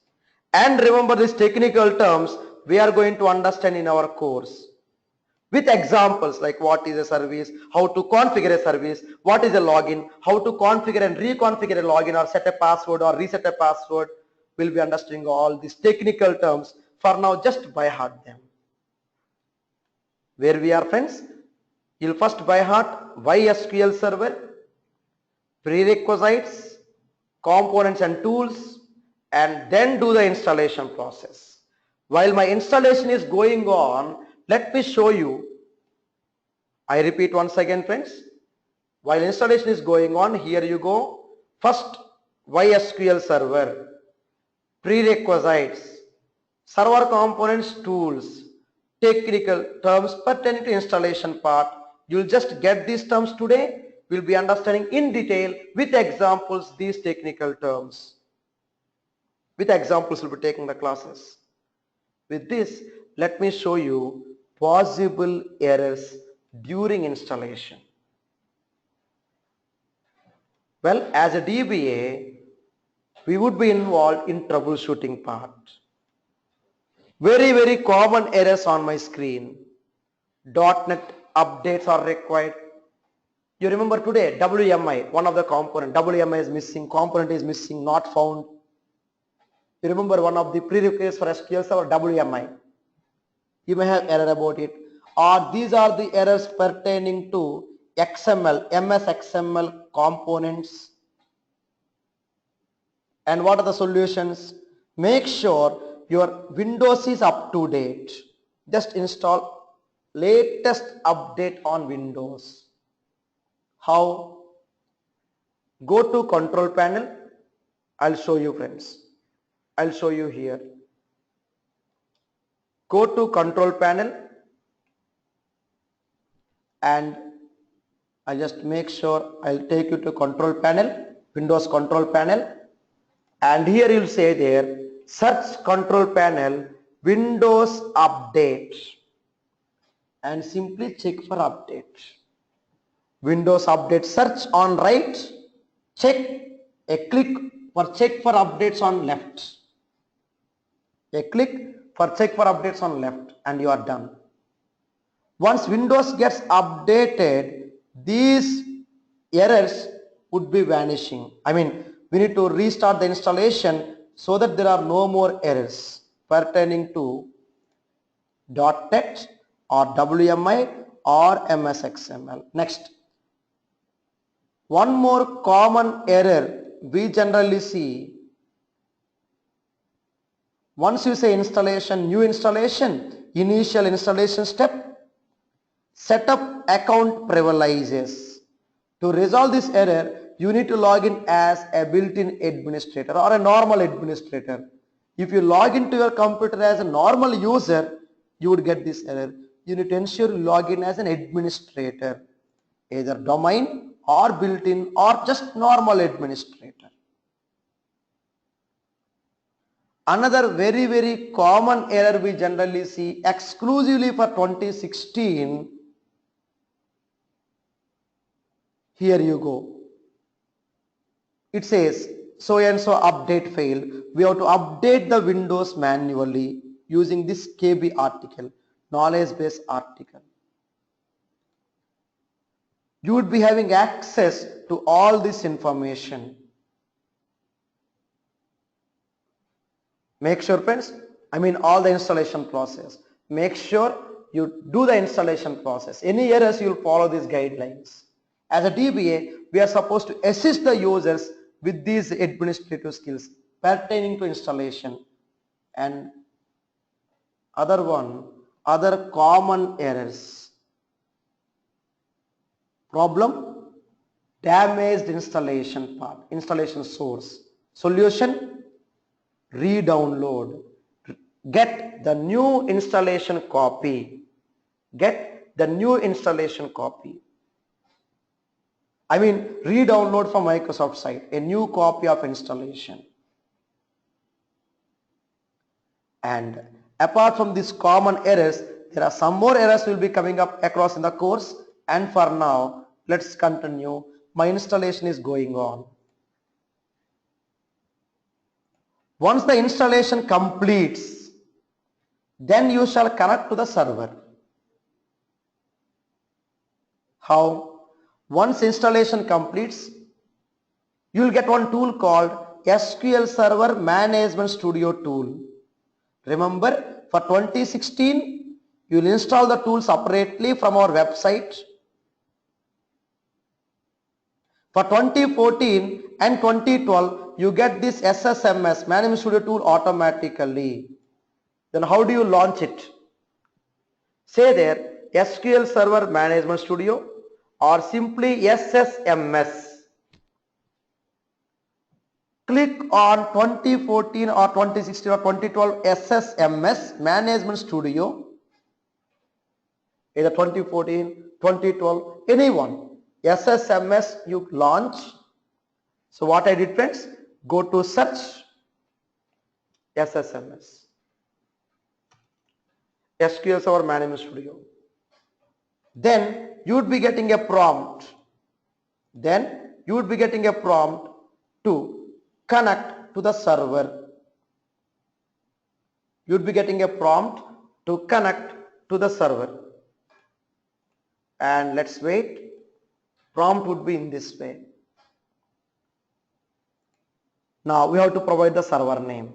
A: and remember these technical terms we are going to understand in our course with examples, like what is a service, how to configure a service, what is a login, how to configure and reconfigure a login, or set a password or reset a password. We'll be understanding all these technical terms. For now, just by heart them. Where we are, friends? You'll first by heart why SQL Server, prerequisites, components and tools, and then do the installation process. While my installation is going on, Let me show you. I repeat once again, friends. While installation is going on, here you go. First, YSQL server, prerequisites, server components, tools, technical terms pertaining to installation part. You'll just get these terms today. We'll be understanding in detail with examples these technical terms. With examples, we'll be taking the classes. With this, let me show you possible errors during installation. Well, as a DBA, we would be involved in troubleshooting part. Very common errors on my screen. .NET updates are required. You remember today, WMI, one of the component, WMI is missing, component is missing, not found. You remember one of the prerequisites for SQL Server, WMI. You may have error about it. Or these are the errors pertaining to XML, MS XML components. And what are the solutions? Make sure your Windows is up to date. Just install latest update on Windows. How? Go to control panel. I'll show you, friends. I'll show you here. Go to control panel and I'll just make sure I'll take you to control panel, Windows control panel, and here you'll say there, search control panel, Windows update, and simply check for update. Windows update, search on right, check, a click for check for updates on left. A click for check for updates on left and you are done. Once Windows gets updated, these errors would be vanishing. I mean, we need to restart the installation so that there are no more errors pertaining to .NET or WMI or MS XML. Next, one more common error we generally see. Once you say installation, new installation, initial installation step, setup account privileges. To resolve this error, you need to log in as a built-in administrator or a normal administrator. If you log into your computer as a normal user, you would get this error. You need to ensure you log in as an administrator, either domain or built-in or just normal administrator. Another very common error we generally see exclusively for 2016. Here you go. It says so and so update failed. We have to update the Windows manually using this KB article, knowledge base article. You would be having access to all this information. Make sure, friends, all the installation process. Make sure you do the installation process. Any errors, you will follow these guidelines. As a DBA, we are supposed to assist the users with these administrative skills pertaining to installation. And other common errors. Problem, damaged installation part, installation source. Solution, re-download. Get the new installation copy. Get the new installation copy. Re-download from Microsoft site, a new copy of installation. And apart from these common errors, there are some more errors will be coming up across in the course. And for now, let's continue. My installation is going on. Once the installation completes, then you shall connect to the server. How? Once installation completes, you will get one tool called SQL Server Management Studio tool. Remember, for 2016, you will install the tool separately from our website. For 2014 and 2012, you get this SSMS Management Studio tool automatically. Then how do you launch it? Say there SQL Server Management Studio or simply SSMS. Click on 2014 or 2016 or 2012 SSMS Management Studio, either 2014, 2012, anyone. SSMS you launch. So what I did, friends, go to search SSMS, SQL Server Management Studio. Then you would be getting a prompt. To connect to the server. You would be getting a prompt to connect to the server. And let's wait. Prompt would be in this way. Now we have to provide the server name.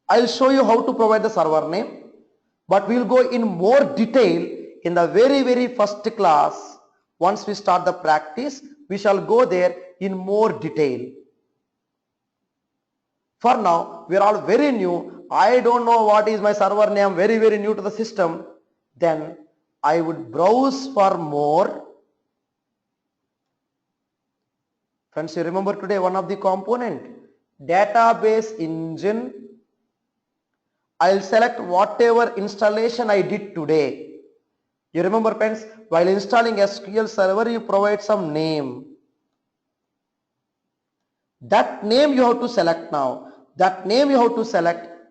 A: I'll show you how to provide the server name, but we'll go in more detail in the very first class. Once we start the practice, we shall go there in more detail. For now, we are all very new. I don't know what is my server name, very new to the system. Then I would browse for more. Friends, you remember today one of the component, database engine. I'll select whatever installation I did today. You remember, friends, while installing SQL Server, you provide some name. That name you have to select now.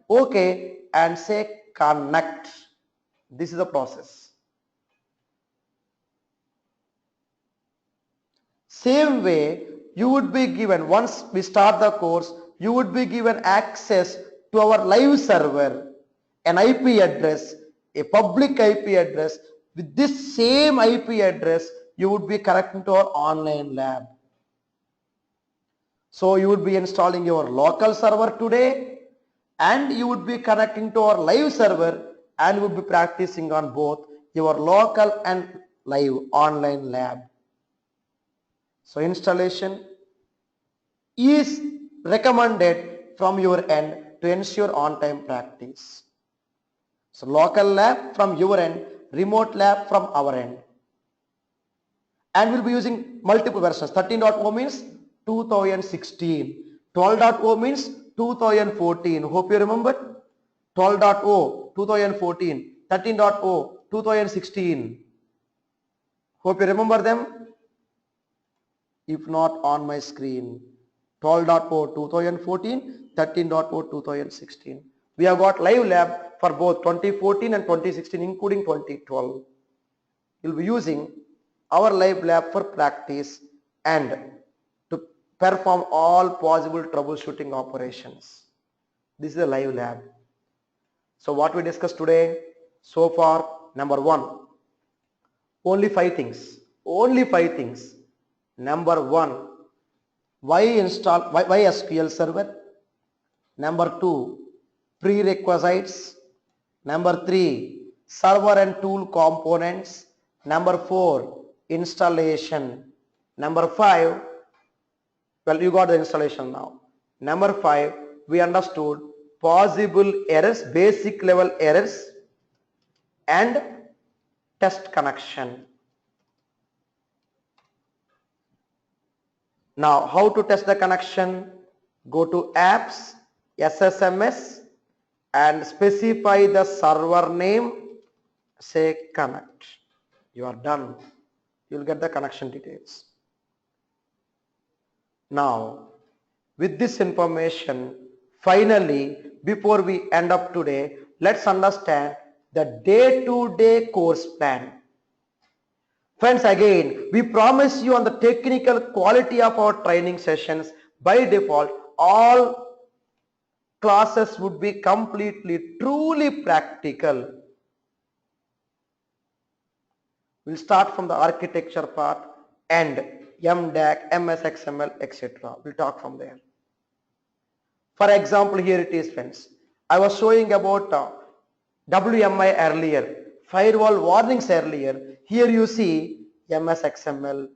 A: OK, and say connect. This is the process. Same way, you would be given, once we start the course, you would be given access to our live server, an IP address, a public IP address. With this same IP address, you would be connecting to our online lab. So you would be installing your local server today, and you would be connecting to our live server, and you would be practicing on both your local and live online lab. So installation is recommended from your end to ensure on-time practice. So local lab from your end, remote lab from our end. And we'll be using multiple versions. 13.0 means 2016. 12.0 means 2014. Hope you remember. 12.0 2014. 13.0 2016. Hope you remember them. If not, on my screen. 12.0 2014, 13.0 2016. We have got live lab for both 2014 and 2016, including 2012. You'll be using our live lab for practice and to perform all possible troubleshooting operations. This is a live lab. So what we discussed today so far, number one, only 5 things. Number one, why SQL Server? Number 2, prerequisites. Number 3, server and tool components. Number 4, installation. Number 5, well, you got the installation now. Number 5, we understood possible errors, basic level errors, and test connection. Now, how to test the connection? Go to apps, SSMS, and specify the server name, say connect. You are done. You will get the connection details. Now, with this information, finally, before we end up today, let's understand the day-to-day course plan. Friends, again, we promise you on the technical quality of our training sessions, by default, all classes would be completely, truly practical. We'll start from the architecture part and MDAC, MS XML, etc. We'll talk from there. For example, here it is, friends. I was showing about WMI earlier, firewall warnings earlier. Here you see MS XML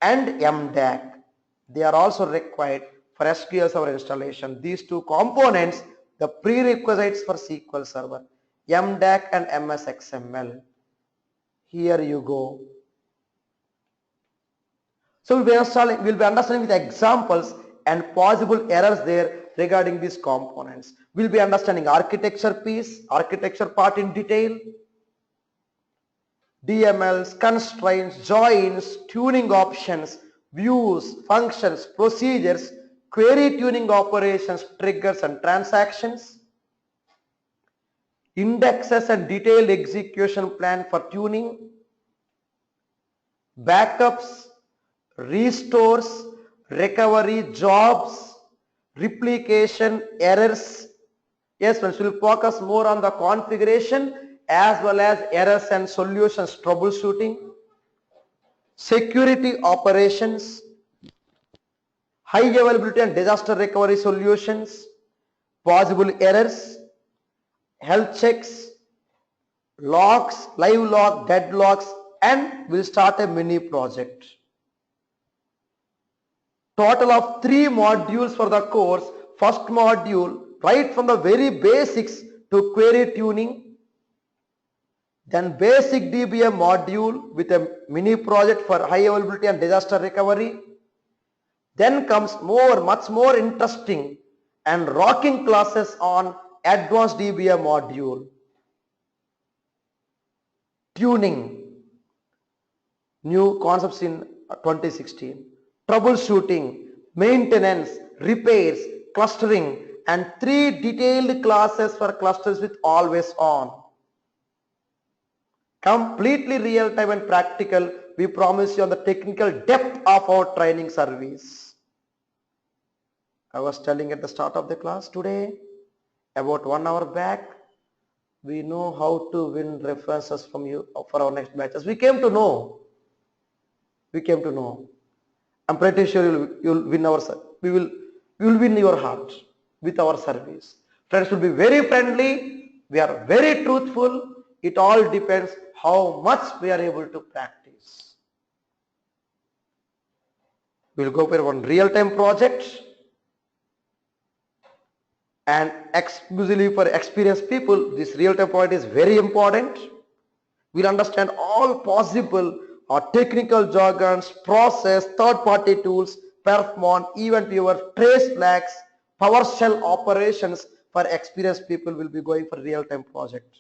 A: and MDAC. They are also required for SQL Server installation. These two components, the prerequisites for SQL Server. MDAC and MS XML. Here you go. So we'll be understanding with examples and possible errors there regarding these components. We'll be understanding architecture part in detail, DMLs, constraints, joins, tuning options, views, functions, procedures, query tuning operations, triggers and transactions, indexes and detailed execution plan for tuning, backups, restores, recovery, jobs, replication, errors. Yes, friends, we'll focus more on the configuration as well as errors and solutions troubleshooting, security operations, high availability and disaster recovery solutions, possible errors, health checks, logs, live log, deadlocks, and we'll start a mini project. Total of 3 modules for the course. First module, right from the very basics to query tuning. Then basic DBA module with a mini project for high availability and disaster recovery. Then comes much more interesting and rocking classes on advanced DBA module. Tuning, new concepts in 2016. Troubleshooting, maintenance, repairs, clustering, and 3 detailed classes for clusters with always on. Completely real time and practical. We promise you on the technical depth of our training service. I was telling at the start of the class today, about 1 hour back, we know how to win references from you for our next batches. We came to know. I'm pretty sure you'll win we will win your heart with our service. Friends will be very friendly. We are very truthful. It all depends how much we are able to practice. We'll go for one real-time project, and exclusively for experienced people, this real-time project is very important. We'll understand all possible technical jargons, process, third-party tools, Perfmon, event viewer, trace flags, PowerShell operations. For experienced people will be going for real-time project.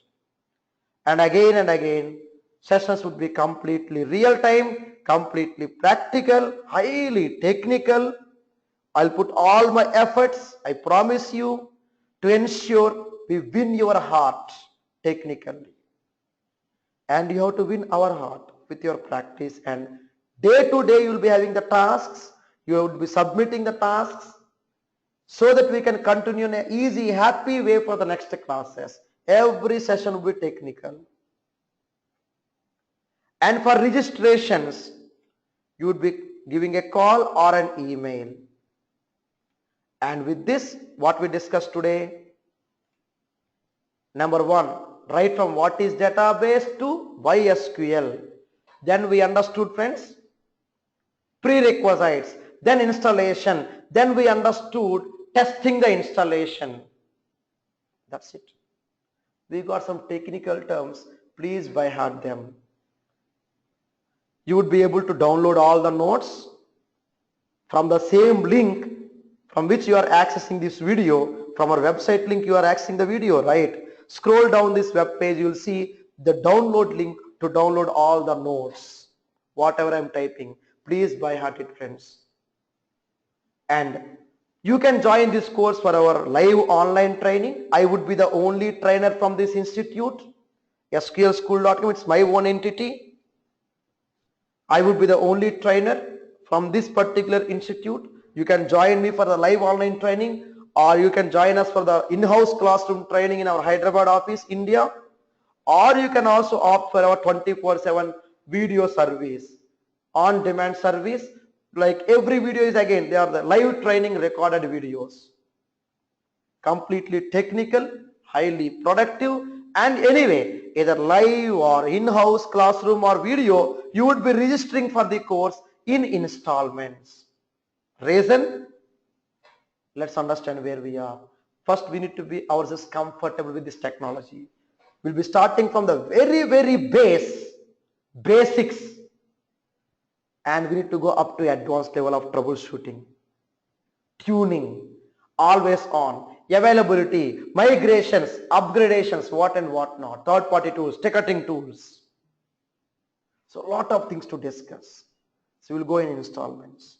A: And again, sessions would be completely real-time, completely practical, highly technical. I'll put all my efforts, I promise you, to ensure we win your heart technically. And you have to win our heart with your practice, and day to day you will be having the tasks, you will be submitting the tasks so that we can continue in an easy, happy way for the next classes. Every session will be technical. And for registrations, you would be giving a call or an email. And with this, what we discussed today, number 1, right from what is database to why SQL. Then we understood, friends, prerequisites, then installation, then we understood testing the installation. That's it. We got some technical terms, please by heart them. You would be able to download all the notes from the same link from which you are accessing this video. From our website link you are accessing the video, right? Scroll down this web page, you will see the download link to download all the notes, whatever I'm typing. Please by heart it, friends. And you can join this course for our live online training. I would be the only trainer from this institute. SQLschool.com, it's my own entity. I would be the only trainer from this particular institute. You can join me for the live online training, or you can join us for the in-house classroom training in our Hyderabad office, India, or you can also opt for our 24/7 video service, on-demand service. Like every video is, again, they are the live training recorded videos, completely technical, highly productive, and anyway, either live or in-house classroom or video, you would be registering for the course in installments. Reason? Let's understand where we are. First, we need to be ourselves comfortable with this technology. We'll be starting from the very basics, and we need to go up to advanced level of troubleshooting, tuning, always on, availability, migrations, upgradations, what and what not, third party tools, ticketing tools. So a lot of things to discuss. So we'll go in installments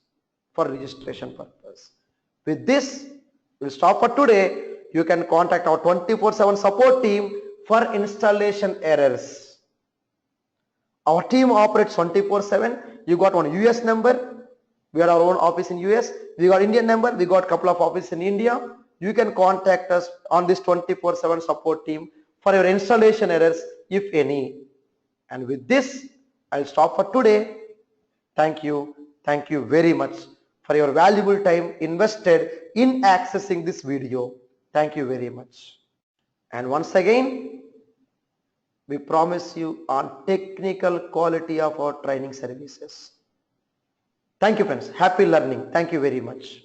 A: for registration purpose. With this, we'll stop for today. You can contact our 24/7 support team for installation errors. Our team operates 24/7. You got one US number. We have our own office in US. We got Indian number. We got couple of offices in India. You can contact us on this 24/7 support team for your installation errors, if any. And with this, I'll stop for today. Thank you. Thank you very much for your valuable time invested in accessing this video. Thank you very much. And once again, we promise you on technical quality of our training services. Thank you friends. Happy learning. Thank you very much.